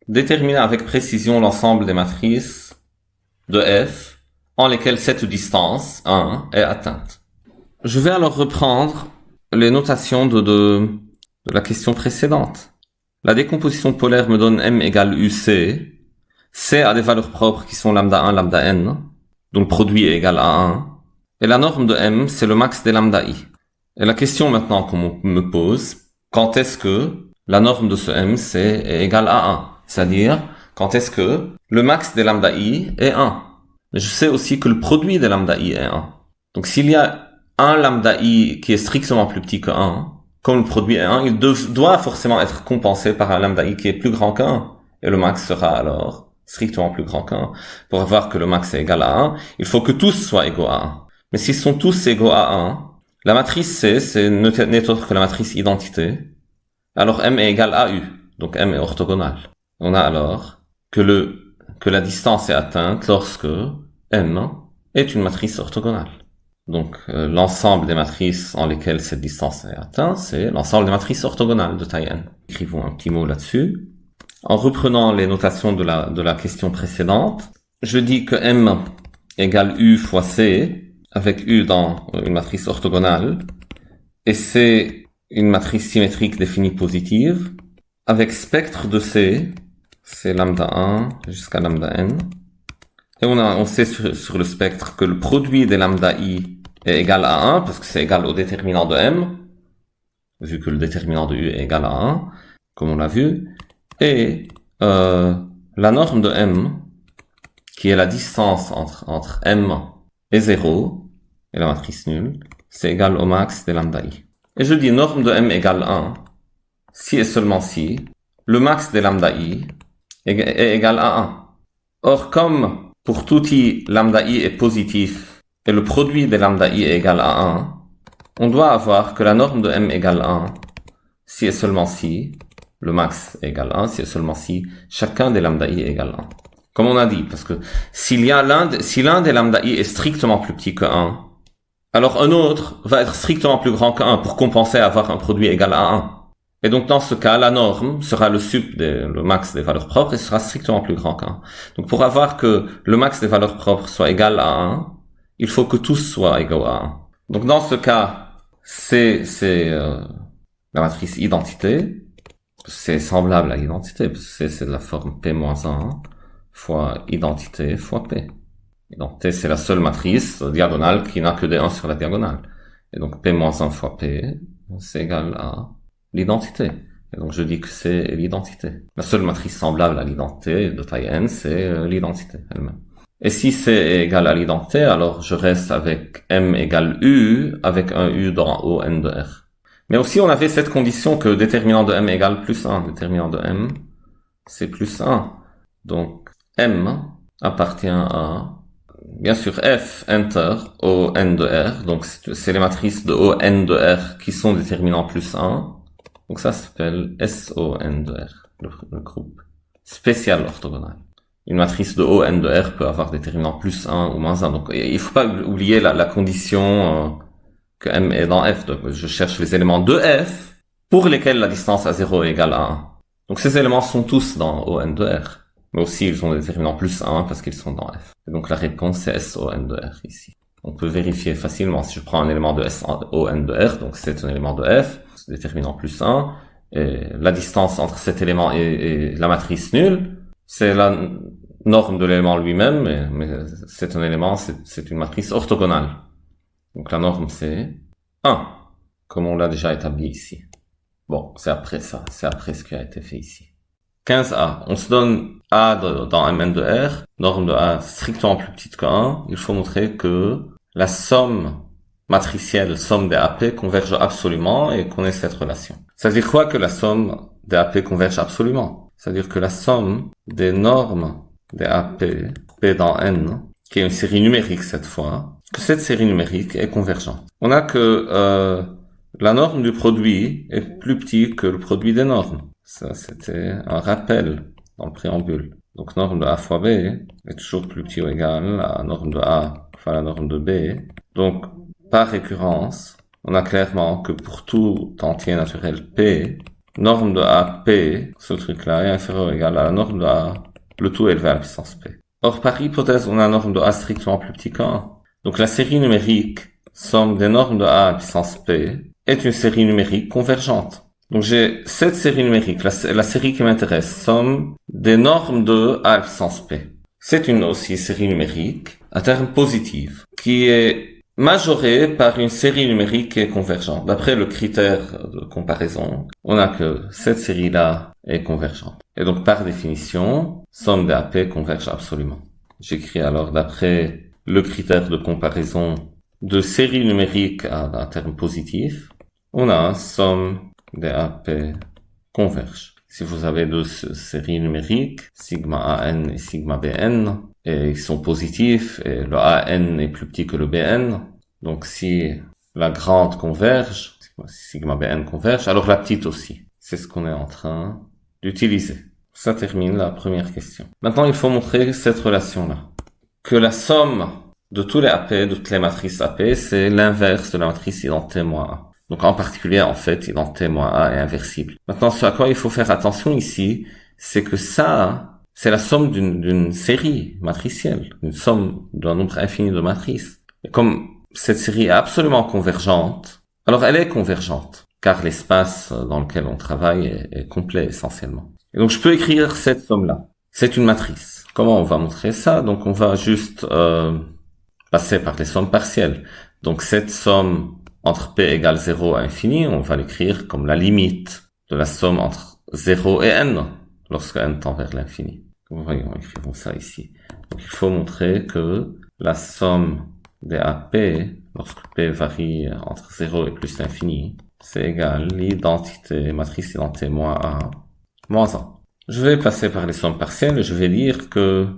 Déterminer avec précision l'ensemble des matrices de F en lesquelles cette distance, 1, est atteinte. Je vais alors reprendre les notations de la question précédente. La décomposition polaire me donne M égale UC. C a des valeurs propres qui sont lambda 1, lambda n, donc produit est égal à 1. Et la norme de M, c'est le max des lambda I. Et la question maintenant qu'on me pose, quand est-ce que la norme de ce M, est égale à 1? C'est-à-dire, quand est-ce que le max des lambda I est 1? Mais je sais aussi que le produit des lambda I est 1. Donc s'il y a un lambda I qui est strictement plus petit que 1, comme le produit est 1, il doit forcément être compensé par un lambda I qui est plus grand que 1. Et le max sera alors strictement plus grand qu'1. Pour avoir que le max est égal à 1, il faut que tous soient égaux à 1. Mais s'ils sont tous égaux à 1, la matrice C, n'est autre que la matrice identité. Alors M est égal à U. Donc M est orthogonal. On a alors que la distance est atteinte lorsque M est une matrice orthogonale. Donc l'ensemble des matrices en lesquelles cette distance est atteinte, c'est l'ensemble des matrices orthogonales de taille n. Écrivons un petit mot là-dessus. En reprenant les notations de la question précédente, je dis que M égale U fois C, avec U dans une matrice orthogonale, et C une matrice symétrique définie positive, avec spectre de C, c'est lambda 1 jusqu'à lambda n, et on sait sur le spectre que le produit des lambda I est égal à 1, parce que c'est égal au déterminant de M, vu que le déterminant de U est égal à 1, comme on l'a vu, et la norme de M, qui est la distance entre M et 0, et la matrice nulle, c'est égal au max des lambda I. Et je dis norme de M égale 1, si et seulement si, le max des lambda I est égal à 1. Or, comme pour tout I, lambda I est positif, et le produit des lambda I est égal à 1, on doit avoir que la norme de M égale 1, si et seulement si, le max est égal à 1, si et seulement si chacun des lambda I est égal à 1. Comme on a dit, parce que si l'un des lambda I est strictement plus petit que 1, alors un autre va être strictement plus grand que 1 pour compenser à avoir un produit égal à 1. Et donc dans ce cas, la norme sera le max des valeurs propres et sera strictement plus grand que 1. Donc pour avoir que le max des valeurs propres soit égal à 1, il faut que tous soient égaux à 1. Donc dans ce cas, c'est la matrice identité. C'est semblable à l'identité, parce que c'est de la forme P-1 fois identité fois P. Identité, c'est la seule matrice diagonale qui n'a que des 1 sur la diagonale. Et donc P-1 fois P, c'est égal à l'identité. Et donc je dis que c'est l'identité. La seule matrice semblable à l'identité de taille n, c'est l'identité elle-même. Et si C est égal à l'identité, alors je reste avec M égale U, avec un U dans O n de R. Mais aussi, on avait cette condition que déterminant de M égale plus 1. Déterminant de M, c'est plus 1. Donc, M appartient à, bien sûr, F enter O n de R. Donc, c'est les matrices de O n de R qui sont déterminant plus 1. Donc, ça s'appelle SO n de R, le groupe spécial orthogonal. Une matrice de O n de R peut avoir déterminant plus 1 ou moins 1. Donc, il faut pas oublier la condition que M est dans F. Donc, je cherche les éléments de F pour lesquels la distance à 0 est égale à 1. Donc, ces éléments sont tous dans O n de R. Mais aussi, ils ont des déterminants plus 1 parce qu'ils sont dans F. Et donc, la réponse, c'est SO n de R ici. On peut vérifier facilement. Si je prends un élément de SO n de R, donc c'est un élément de F, déterminant plus 1, et la distance entre cet élément et la matrice nulle, c'est la norme de l'élément lui-même, mais c'est un élément, c'est une matrice orthogonale. Donc la norme c'est 1, comme on l'a déjà établi ici. Bon, c'est après ça, c'est après ce qui a été fait ici. 15a, on se donne A dans Mn de R, norme de A strictement plus petite que 1, il faut montrer que la somme matricielle, somme des AP, converge absolument et qu'on ait cette relation. Ça veut dire quoi que la somme des AP convergent absolument. C'est-à-dire que la somme des normes des AP, P dans N, qui est une série numérique cette fois, que cette série numérique est convergente. On a que la norme du produit est plus petite que le produit des normes. Ça, c'était un rappel dans le préambule. Donc, norme de A fois B est toujours plus petit ou égal à la norme de A fois la norme de B. Donc, par récurrence, on a clairement que pour tout entier naturel P, norme de A P, ce truc-là est inférieur ou égal à la norme de A, le tout élevé à la puissance P. Or, par hypothèse, on a une norme de A strictement plus petit qu'un. Donc, la série numérique, somme des normes de A à puissance P, est une série numérique convergente. Donc, j'ai cette série numérique, la série qui m'intéresse, somme des normes de A à puissance P. C'est une aussi série numérique, à terme positive, qui est majorée par une série numérique qui est convergente. D'après le critère de comparaison, on a que cette série-là est convergente. Et donc, par définition, somme des AP converge absolument. J'écris alors d'après le critère de comparaison de série numérique à terme positif, on a somme des AP converge. Si vous avez deux séries numériques, sigma AN et sigma BN, et ils sont positifs, et le AN est plus petit que le BN, donc si la grande converge, sigma BN converge, alors la petite aussi. C'est ce qu'on est en train d'utiliser. Ça termine la première question. Maintenant, il faut montrer cette relation-là. Que la somme de tous les AP, de toutes les matrices AP, c'est l'inverse de la matrice identité-A. Donc en particulier, en fait, identité-A est inversible. Maintenant, ce à quoi il faut faire attention ici, c'est que ça, c'est la somme d'une série matricielle, une somme d'un nombre infini de matrices. Et comme cette série est absolument convergente, alors elle est convergente, car l'espace dans lequel on travaille est complet essentiellement. Et donc je peux écrire cette somme-là. C'est une matrice. Comment on va montrer ça? Donc on va juste passer par les sommes partielles. Donc cette somme entre P égale 0 à infini, on va l'écrire comme la limite de la somme entre 0 et n, lorsque n tend vers l'infini. Voyons, écrivons ça ici. Donc il faut montrer que la somme des AP, lorsque P varie entre 0 et plus l'infini, c'est égal l'identité, matrice identité moins A, moins 1. Je vais passer par les sommes partielles et je vais dire que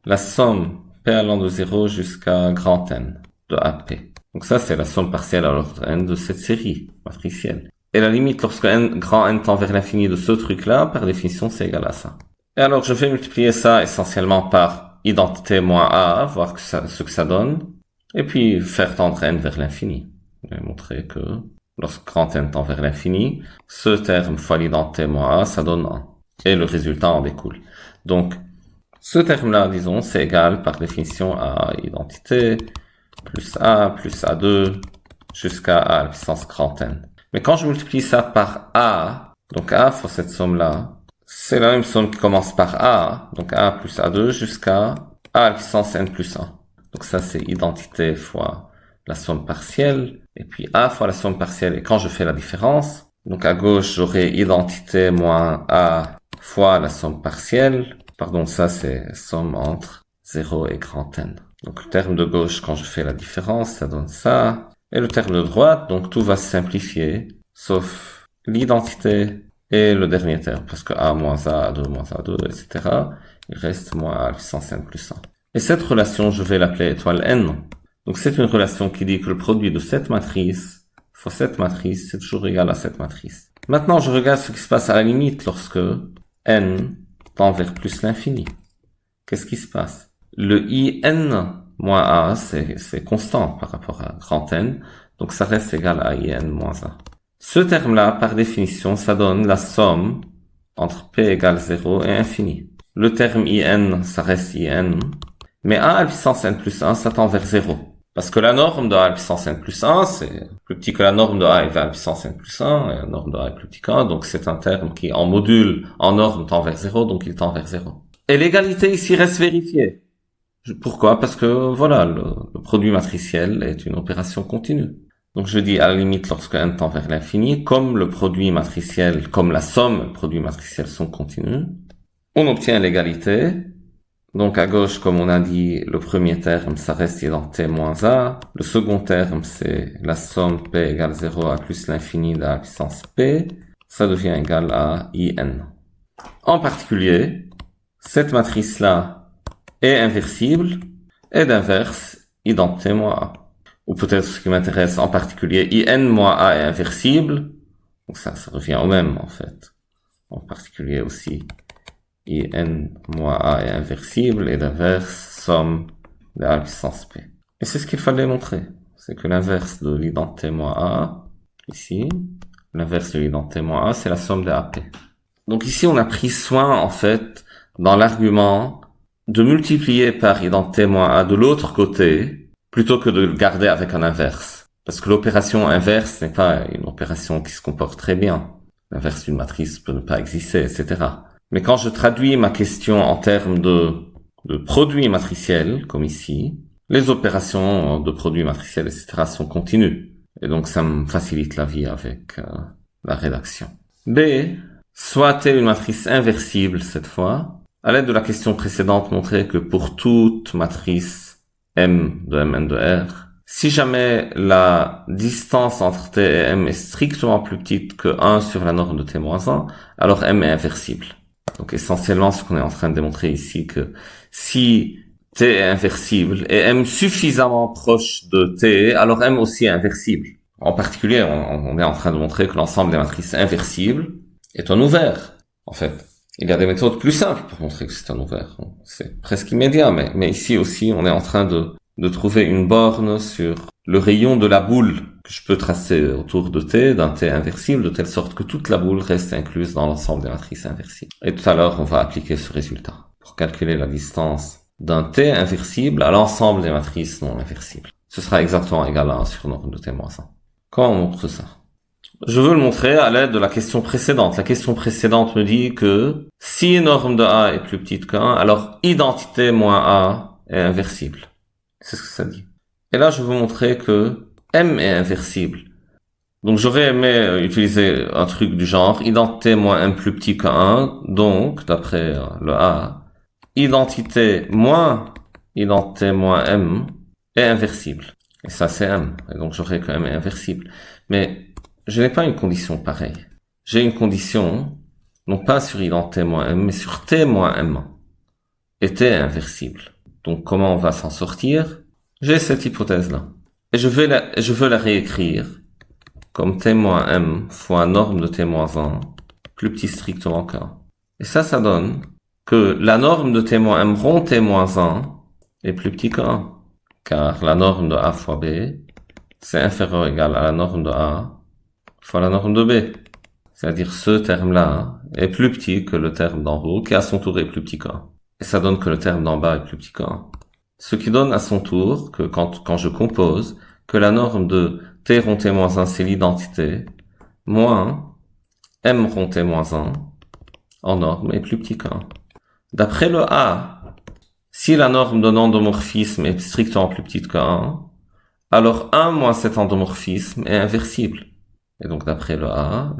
la somme P allant de 0 jusqu'à grand N de AP. Donc ça, c'est la somme partielle à l'ordre n de cette série matricielle. Et la limite lorsque grand N tend vers l'infini de ce truc-là, par définition, c'est égal à ça. Et alors, je vais multiplier ça essentiellement par identité moins A, voir ce que ça donne, et puis faire tendre n vers l'infini. Je vais montrer que lorsque grand N tend vers l'infini, ce terme fois l'identité moins A, ça donne 1. Et le résultat en découle. Donc, ce terme-là, disons, c'est égal par définition à identité plus A2 jusqu'à A à la puissance grand N. Mais quand je multiplie ça par A, donc A fois cette somme-là, c'est la même somme qui commence par A, donc A plus A2 jusqu'à A à la puissance N plus 1. Donc ça, c'est identité fois la somme partielle, et puis A fois la somme partielle. Et quand je fais la différence, donc à gauche, j'aurai identité moins A fois la somme partielle. Pardon, ça, c'est somme entre 0 et grand N. Donc le terme de gauche, quand je fais la différence, ça donne ça. Et le terme de droite, donc tout va se simplifier, sauf l'identité et le dernier terme, parce que A moins A, A2 moins A2, etc. Il reste moins A à la puissance N plus 1. Et cette relation, je vais l'appeler étoile N. Donc c'est une relation qui dit que le produit de cette matrice fois cette matrice, c'est toujours égal à cette matrice. Maintenant, je regarde ce qui se passe à la limite lorsque N tend vers plus l'infini. Qu'est-ce qui se passe? Le IN moins A, c'est constant par rapport à grand N, donc ça reste égal à IN moins A. Ce terme-là, par définition, ça donne la somme entre P égale 0 et infini. Le terme IN, ça reste IN, mais A à la puissance N plus 1, ça tend vers 0. Parce que la norme de A à la puissance N plus 1, c'est plus petit que la norme de A à la puissance N plus 1, et la norme de A est plus petit qu'un, donc c'est un terme qui, en module, en norme, tend vers 0, donc il tend vers 0. Et l'égalité ici reste vérifiée. Pourquoi? Parce que, voilà, le produit matriciel est une opération continue. Donc je dis à la limite lorsque n tend vers l'infini, comme le produit matriciel, comme la somme et le produit matriciel sont continus, on obtient l'égalité. Donc à gauche, comme on a dit, le premier terme, ça reste identité moins A. Le second terme, c'est la somme P égale 0 à plus l'infini de la puissance P. ça devient égal à IN. En particulier, cette matrice-là est inversible et d'inverse identité moins A. Ou peut-être ce qui m'intéresse en particulier, IN moins A est inversible. Donc ça revient au même en fait. En particulier aussi, IN moins A est inversible et d'inverse somme de A puissance P. Et c'est ce qu'il fallait montrer. C'est que l'inverse de l'identité moins A, ici, l'inverse de l'identité moins A, c'est la somme de AP. Donc ici, on a pris soin, en fait, dans l'argument, de multiplier par identité moins A de l'autre côté, plutôt que de le garder avec un inverse. Parce que l'opération inverse n'est pas une opération qui se comporte très bien. L'inverse d'une matrice peut ne pas exister, etc. Mais quand je traduis ma question en termes de produits matriciels, comme ici, les opérations de produits matriciels, etc. sont continues. Et donc, ça me facilite la vie avec la rédaction. B, soit-elle une matrice inversible cette fois? À l'aide de la question précédente, montrer que pour toute matrice M de Mn de R, si jamais la distance entre T et M est strictement plus petite que 1 sur la norme de T-1, alors M est inversible. Donc essentiellement, ce qu'on est en train de démontrer ici, que si T est inversible et M suffisamment proche de T, alors M aussi est inversible. En particulier, on est en train de montrer que l'ensemble des matrices inversibles est un ouvert, en fait. Il y a des méthodes plus simples pour montrer que c'est un ouvert. C'est presque immédiat, mais ici aussi, on est en train de trouver une borne sur le rayon de la boule que je peux tracer autour de T, d'un T inversible, de telle sorte que toute la boule reste incluse dans l'ensemble des matrices inversibles. Et tout à l'heure, on va appliquer ce résultat pour calculer la distance d'un T inversible à l'ensemble des matrices non inversibles. Ce sera exactement égal à 1 sur norme de T-1. Comment on montre ça? Je veux le montrer à l'aide de la question précédente. La question précédente me dit que si norme de A est plus petite qu'un, alors identité moins A est inversible. C'est ce que ça dit. Et là, je veux montrer que M est inversible. Donc, j'aurais aimé utiliser un truc du genre identité moins M plus petit que 1. Donc, d'après le A, identité moins M est inversible. Et ça, c'est M. Et donc, j'aurais que M est inversible. Mais je n'ai pas une condition pareille. J'ai une condition, non pas sur identité moins M, mais sur T moins M. Et T est inversible. Donc, comment on va s'en sortir? J'ai cette hypothèse-là. Et je veux la réécrire comme T moins M fois norme de T moins 1 plus petit strictement qu'un. Et ça donne que la norme de T moins M rond T moins 1 est plus petit qu'un. Car la norme de A fois B, c'est inférieur ou égal à la norme de A fois la norme de B. C'est-à-dire ce terme-là est plus petit que le terme d'en haut, qui à son tour est plus petit qu'un. Et ça donne que le terme d'en bas est plus petit qu'un. Ce qui donne à son tour que quand je compose, que la norme de T rond T moins 1, c'est l'identité, moins M rond T moins 1, en norme, est plus petit qu'un. D'après le A, si la norme d'un endomorphisme est strictement plus petite que 1, alors 1 moins cet endomorphisme est inversible. Et donc d'après le A,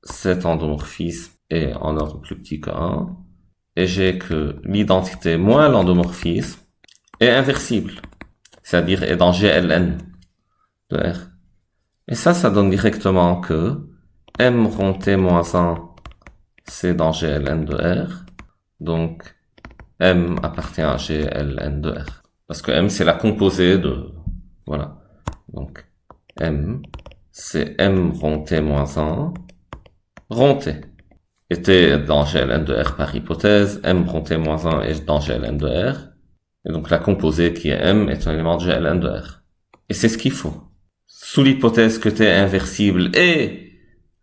cet endomorphisme est en norme plus petit que 1, et j'ai que l'identité moins l'endomorphisme est inversible, c'est-à-dire est dans GLN de R. Et ça donne directement que M rond T moins 1, c'est dans GLN de R, donc M appartient à GLN de R. Parce que M, c'est la composée de... Voilà. Donc, M, c'est M rond T moins 1, rond T. Et T est dans GLN de R par hypothèse, M rond T moins 1 est dans GLN de R. Et donc, la composée qui est M est un élément de GLN de R. Et c'est ce qu'il faut. Sous l'hypothèse que T est inversible et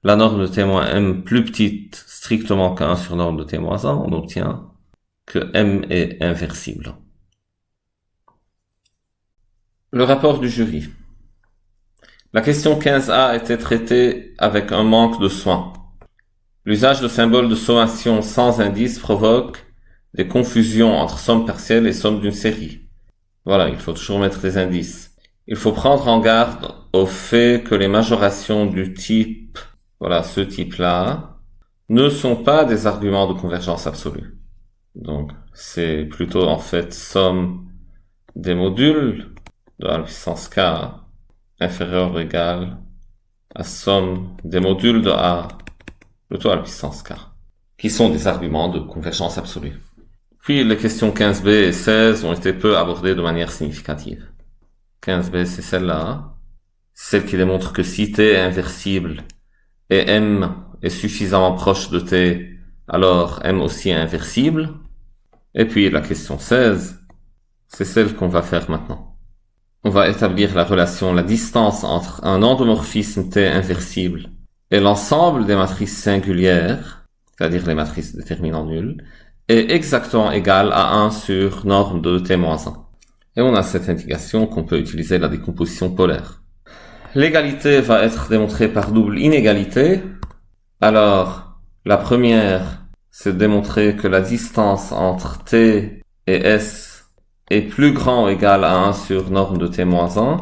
la norme de T moins M plus petite strictement qu'un sur norme de T moins 1, on obtient que M est inversible. Le rapport du jury. La question 15A était traitée avec un manque de soin. L'usage de symboles de sommation sans indice provoque des confusions entre somme partielle et somme d'une série. Voilà, il faut toujours mettre des indices. Il faut prendre en garde au fait que les majorations du type, voilà, ce type-là, ne sont pas des arguments de convergence absolue. Donc, c'est plutôt en fait somme des modules de A puissance K inférieur ou égal à somme des modules de A plutôt à la puissance k, qui sont des arguments de convergence absolue. Puis les questions 15b et 16 ont été peu abordées de manière significative. 15b, c'est celle-là, celle qui démontre que si t est inversible et m est suffisamment proche de t, alors m aussi est inversible. Et puis la question 16, c'est celle qu'on va faire maintenant. On va établir la relation, la distance entre un endomorphisme t inversible et l'ensemble des matrices singulières, c'est-à-dire les matrices déterminant nul, est exactement égale à 1 sur norme de t-1. Et on a cette indication qu'on peut utiliser la décomposition polaire. L'égalité va être démontrée par double inégalité. Alors, la première, c'est de démontrer que la distance entre t et s est plus grand ou égal à 1 sur norme de t-1.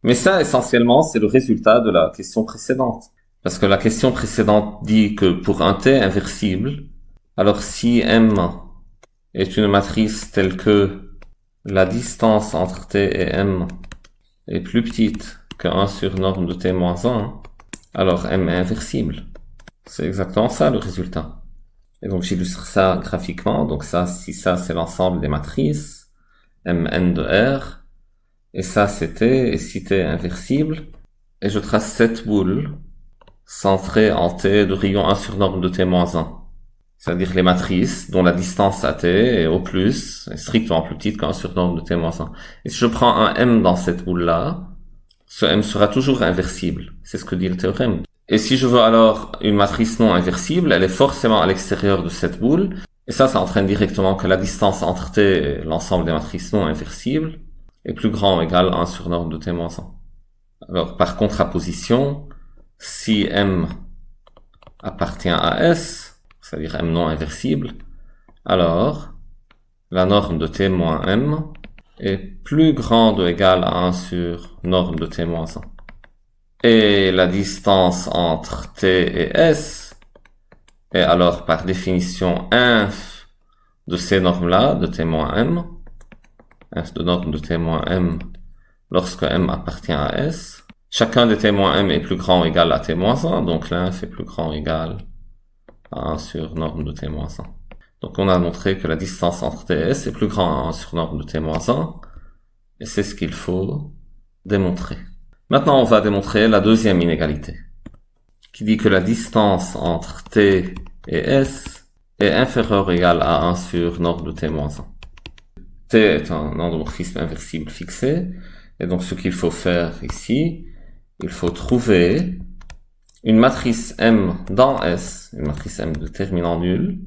Mais ça, essentiellement, c'est le résultat de la question précédente. Parce que la question précédente dit que pour un t inversible, alors si M est une matrice telle que la distance entre T et M est plus petite que 1 sur norme de T-1, alors M est inversible. C'est exactement ça le résultat. Et donc j'illustre ça graphiquement. Donc ça, si ça c'est l'ensemble des matrices, Mn de R, et ça c'est T, et si T est inversible, et je trace cette boule centrée en T de rayon 1 sur norme de T-1. C'est-à-dire les matrices dont la distance à t est au plus, est strictement plus petite qu'un sur norme de t-1. Et si je prends un m dans cette boule-là, ce m sera toujours inversible. C'est ce que dit le théorème. Et si je veux alors une matrice non inversible, elle est forcément à l'extérieur de cette boule. Et ça entraîne directement que la distance entre t et l'ensemble des matrices non inversibles est plus grand ou égal à 1 sur norme de t-1. Alors, par contraposition, si m appartient à S, c'est-à-dire M non inversible, alors la norme de T moins M est plus grande ou égale à 1 sur norme de T moins 1. Et la distance entre T et S est alors par définition inf de ces normes-là, de T moins M, inf de norme de T moins M lorsque M appartient à S. Chacun des T moins M est plus grand ou égal à T moins 1, donc l'inf est plus grand ou égal à 1 sur norme de t-1. Donc on a montré que la distance entre t et s est plus grande à 1 sur norme de t-1, et c'est ce qu'il faut démontrer. Maintenant on va démontrer la deuxième inégalité, qui dit que la distance entre t et s est inférieure ou égale à 1 sur norme de t-1. T est un endomorphisme inversible fixé, et donc ce qu'il faut faire ici, il faut trouver une matrice M dans S, une matrice M déterminant nul,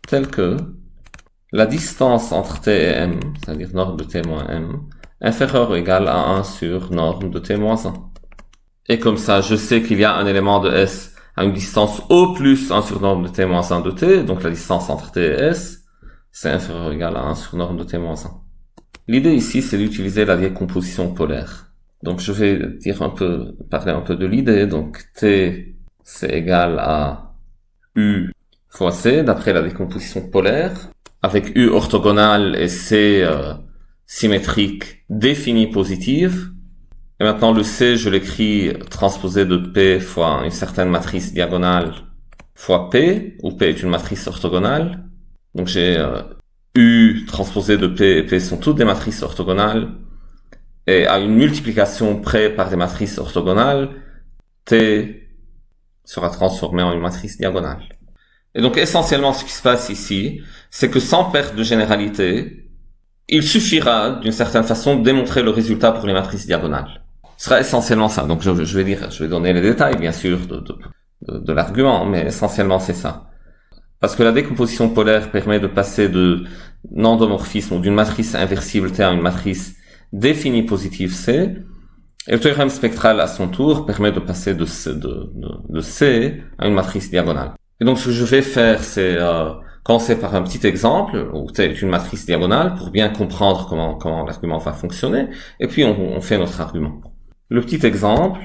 telle que la distance entre T et M, c'est-à-dire norme de T moins M, inférieure ou égale à 1 sur norme de T moins 1. Et comme ça, je sais qu'il y a un élément de S à une distance au plus 1 sur norme de T moins 1 de T, donc la distance entre T et S, c'est inférieur ou égal à 1 sur norme de T moins 1. L'idée ici, c'est d'utiliser la décomposition polaire. Donc je vais parler un peu de l'idée. Donc T, c'est égal à U fois C, d'après la décomposition polaire, avec U orthogonale et C symétrique définie positive. Et maintenant le C, je l'écris transposé de P fois une certaine matrice diagonale fois P, où P est une matrice orthogonale. Donc j'ai U transposé de P et P sont toutes des matrices orthogonales. Et à une multiplication près par des matrices orthogonales, T sera transformé en une matrice diagonale. Et donc essentiellement ce qui se passe ici, c'est que sans perte de généralité, il suffira d'une certaine façon de démontrer le résultat pour les matrices diagonales. Ce sera essentiellement ça. Donc je vais donner les détails bien sûr de l'argument, mais essentiellement c'est ça. Parce que la décomposition polaire permet de passer de endomorphisme ou d'une matrice inversible T à une matrice définie positive C, et le théorème spectral à son tour permet de passer de C à une matrice diagonale. Et donc ce que je vais faire, c'est commencer par un petit exemple où T est une matrice diagonale pour bien comprendre comment l'argument va fonctionner, et puis on fait notre argument. Le petit exemple,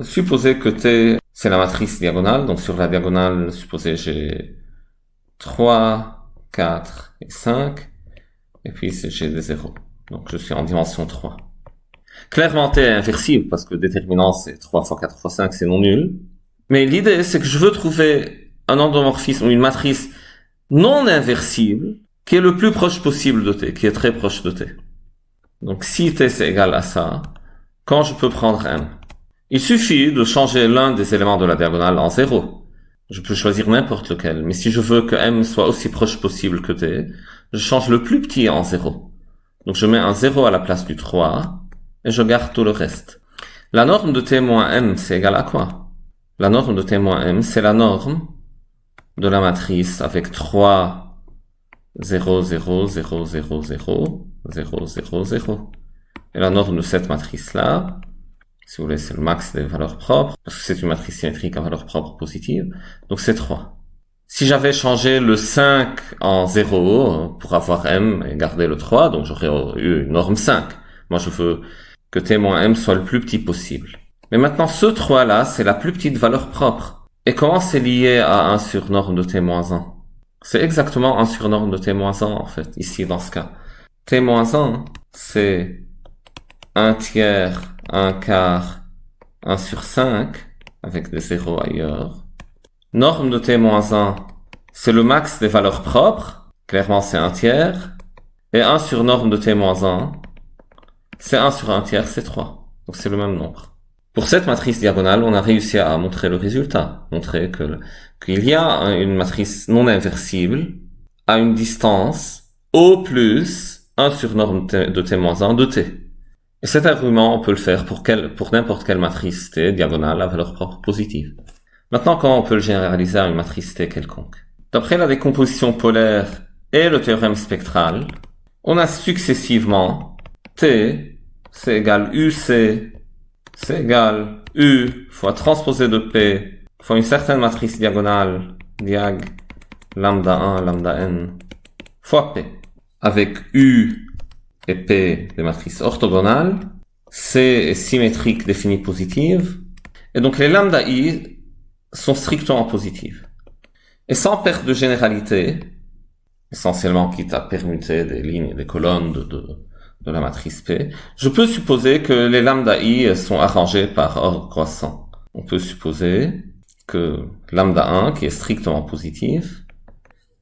supposez que T c'est la matrice diagonale, donc sur la diagonale, supposez j'ai 3, 4 et 5, et puis j'ai des 0. Donc je suis en dimension 3. Clairement T est inversible parce que déterminant c'est 3 fois 4 fois 5 c'est non nul. Mais l'idée, c'est que je veux trouver un endomorphisme ou une matrice non inversible qui est le plus proche possible de T, qui est très proche de T. Donc si T c'est égal à ça, quand je peux prendre M? Il suffit de changer l'un des éléments de la diagonale en 0. Je peux choisir n'importe lequel, mais si je veux que M soit aussi proche possible que T, je change le plus petit en 0. Donc je mets un 0 à la place du 3, et je garde tout le reste. La norme de T moins M, c'est égal à quoi? La norme de T moins M, c'est la norme de la matrice avec 3 0, 0, 0, 0, 0, 0, 0, 0. Et la norme de cette matrice-là, si vous voulez, c'est le max des valeurs propres, parce que c'est une matrice symétrique à valeur propre positive, donc c'est 3. Si j'avais changé le 5 en 0 pour avoir M et garder le 3, donc j'aurais eu une norme 5. Moi, je veux que T moins M soit le plus petit possible. Mais maintenant, ce 3-là, c'est la plus petite valeur propre. Et comment c'est lié à 1 sur norme de T moins 1? C'est exactement 1 sur norme de T moins 1, en fait, ici, dans ce cas. T moins 1, c'est 1 tiers, 1 quart, 1 sur 5, avec des zéros ailleurs. Norme de T moins 1, c'est le max des valeurs propres, clairement c'est 1 tiers, et 1 sur norme de T moins 1, c'est 1 sur 1 tiers, c'est 3. Donc c'est le même nombre. Pour cette matrice diagonale, on a réussi à montrer le résultat, montrer qu'il y a une matrice non inversible à une distance au plus 1 sur norme de T moins 1 de T. Et cet argument, on peut le faire pour n'importe quelle matrice T diagonale à valeur propre positive. Maintenant, comment on peut le généraliser à une matrice T quelconque? D'après la décomposition polaire et le théorème spectral, on a successivement T, c'est égal UC, c'est égal U fois transposé de P fois une certaine matrice diagonale, diag, lambda 1, lambda n, fois P. Avec U et P des matrices orthogonales, C est symétrique définie positive, et donc les lambda I sont strictement positives. Et sans perte de généralité, essentiellement quitte à permuter des lignes et des colonnes de la matrice P, je peux supposer que les lambda I sont arrangés par ordre croissant. On peut supposer que lambda 1, qui est strictement positif,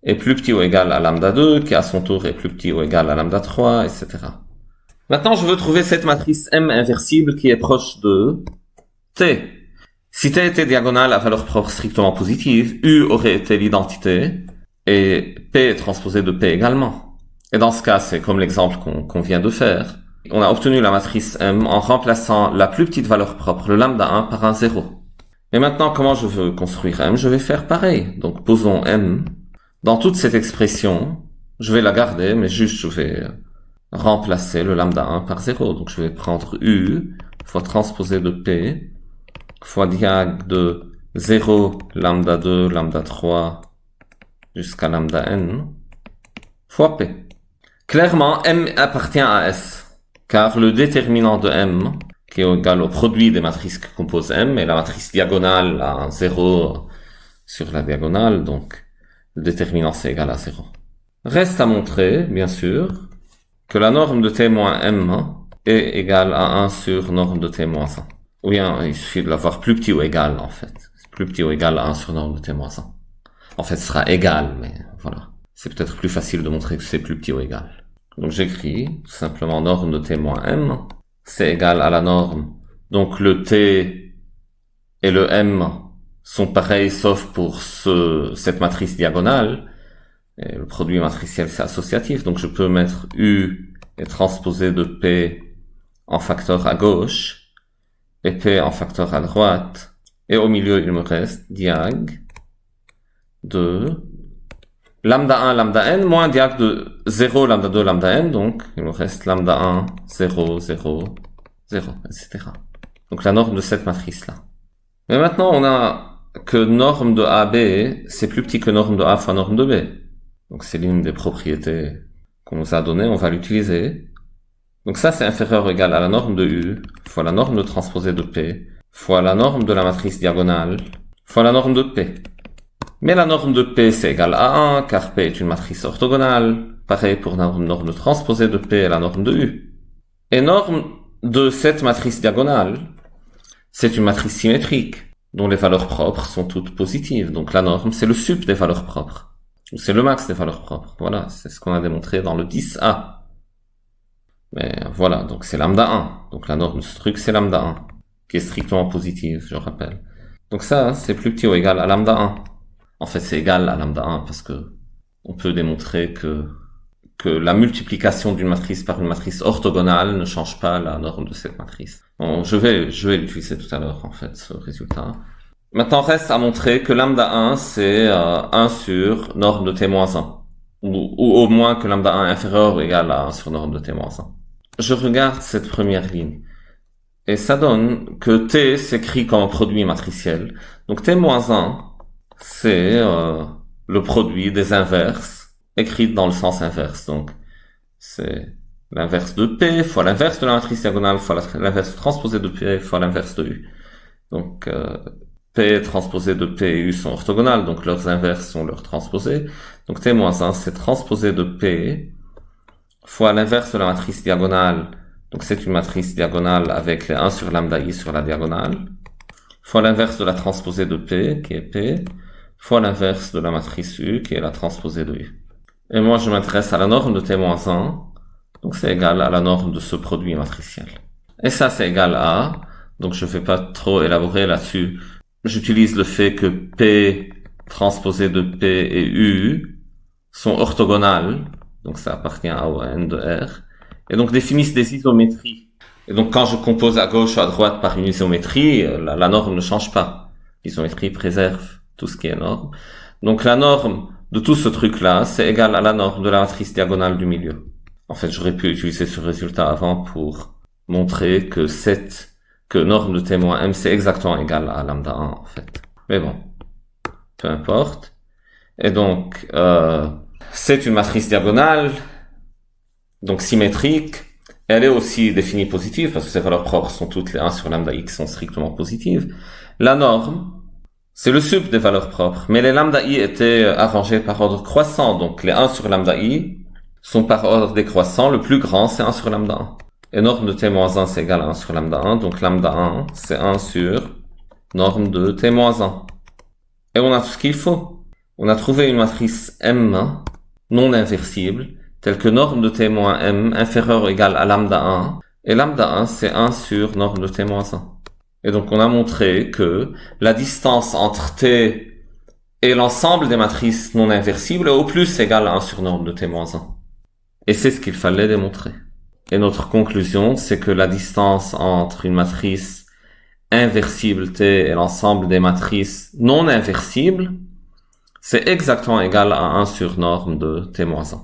est plus petit ou égal à lambda 2, qui à son tour est plus petit ou égal à lambda 3, etc. Maintenant, je veux trouver cette matrice M inversible qui est proche de T. Si T était diagonale à valeur propre strictement positive, U aurait été l'identité, et P est transposé de P également. Et dans ce cas, c'est comme l'exemple qu'on vient de faire. On a obtenu la matrice M en remplaçant la plus petite valeur propre, le lambda 1, par un 0. Et maintenant, comment je veux construire M? Je vais faire pareil. Donc, posons M. Dans toute cette expression, je vais la garder, mais juste je vais remplacer le lambda 1 par 0. Donc, je vais prendre U fois transposé de P fois diag de 0, lambda 2, lambda 3 jusqu'à lambda n fois P. Clairement, M appartient à S, car le déterminant de M, qui est égal au produit des matrices qui composent M, et la matrice diagonale a un 0 sur la diagonale, donc le déterminant c'est égal à 0. Reste à montrer, bien sûr, que la norme de T moins M est égale à 1 sur norme de T moins 1. Ou bien, il suffit de l'avoir plus petit ou égal, en fait. Plus petit ou égal à 1 sur norme de T moins 1. En fait, ce sera égal, mais voilà. C'est peut-être plus facile de montrer que c'est plus petit ou égal. Donc j'écris tout simplement norme de T moins M, c'est égal à la norme. Donc le T et le M sont pareils sauf pour cette matrice diagonale. Et le produit matriciel c'est associatif, donc je peux mettre U et transposer de P en facteur à gauche et P en facteur à droite. Et au milieu il me reste diag de lambda 1, lambda n, moins diag de 0, lambda 2, lambda n, donc il me reste lambda 1, 0, 0, 0, etc. Donc la norme de cette matrice-là. Mais maintenant, on a que norme de AB, c'est plus petit que norme de A fois norme de B. Donc c'est l'une des propriétés qu'on nous a données, on va l'utiliser. Donc ça, c'est inférieur ou égal à la norme de U, fois la norme de transposé de P, fois la norme de la matrice diagonale, fois la norme de P. Mais la norme de P c'est égal à 1, car P est une matrice orthogonale. Pareil pour la norme de transposé de P et la norme de U. Et norme de cette matrice diagonale, c'est une matrice symétrique. dont les valeurs propres sont toutes positives. Donc la norme, c'est le sup des valeurs propres. Ou c'est le max des valeurs propres. Voilà, c'est ce qu'on a démontré dans le 10a. Mais voilà, donc c'est lambda 1. Donc la norme de ce truc, c'est lambda 1, qui est strictement positive, je rappelle. Donc ça, c'est plus petit ou égal à lambda 1. En fait, c'est égal à lambda 1 parce que on peut démontrer que la multiplication d'une matrice par une matrice orthogonale ne change pas la norme de cette matrice. Bon, je vais l'utiliser tout à l'heure, en fait, ce résultat. Maintenant, reste à montrer que lambda 1, c'est 1 sur norme de t-1. Ou au moins que lambda 1 est inférieur ou égal à 1 sur norme de t-1. Je regarde cette première ligne. Et ça donne que t s'écrit comme un produit matriciel. Donc t-1, c'est le produit des inverses écrites dans le sens inverse. Donc c'est l'inverse de P fois l'inverse de la matrice diagonale fois l'inverse transposée de P fois l'inverse de U. Donc P transposé de P et U sont orthogonales, donc leurs inverses sont leurs transposés. Donc T-1, c'est transposé de P fois l'inverse de la matrice diagonale. Donc c'est une matrice diagonale avec les 1 sur lambda I sur la diagonale, fois l'inverse de la transposée de P, qui est P, fois l'inverse de la matrice U, qui est la transposée de U. Et moi, je m'intéresse à la norme de T-1, donc c'est égal à la norme de ce produit matriciel. Et ça, c'est égal à, donc je ne vais pas trop élaborer là-dessus. J'utilise le fait que P transposé de P et U sont orthogonales, donc ça appartient à N de R, et donc définissent des isométries. Et donc quand je compose à gauche ou à droite par une isométrie, la norme ne change pas. L'isométrie préserve tout ce qui est norme. Donc la norme de tout ce truc-là, c'est égal à la norme de la matrice diagonale du milieu. En fait, j'aurais pu utiliser ce résultat avant pour montrer que norme de T-M, c'est exactement égal à lambda 1, en fait. Mais bon, peu importe. Et donc, c'est une matrice diagonale, donc symétrique. Elle est aussi définie positive, parce que ses valeurs propres sont toutes les 1 sur lambda i qui sont strictement positives. La norme, c'est le sup des valeurs propres, mais les lambda i étaient arrangés par ordre croissant, donc les 1 sur lambda i sont par ordre décroissant, le plus grand c'est 1 sur lambda 1. Et norme de t-1 c'est égal à 1 sur lambda 1, donc lambda 1 c'est 1 sur norme de t-1. Et on a tout ce qu'il faut. On a trouvé une matrice M non inversible, telle que norme de t-M inférieure ou égale à lambda 1, et lambda 1 c'est 1 sur norme de t-1. Et donc on a montré que la distance entre T et l'ensemble des matrices non inversibles est au plus égale à 1 sur norme de T-1. Et c'est ce qu'il fallait démontrer. Et notre conclusion, c'est que la distance entre une matrice inversible T et l'ensemble des matrices non inversibles, c'est exactement égal à 1 sur norme de T-1.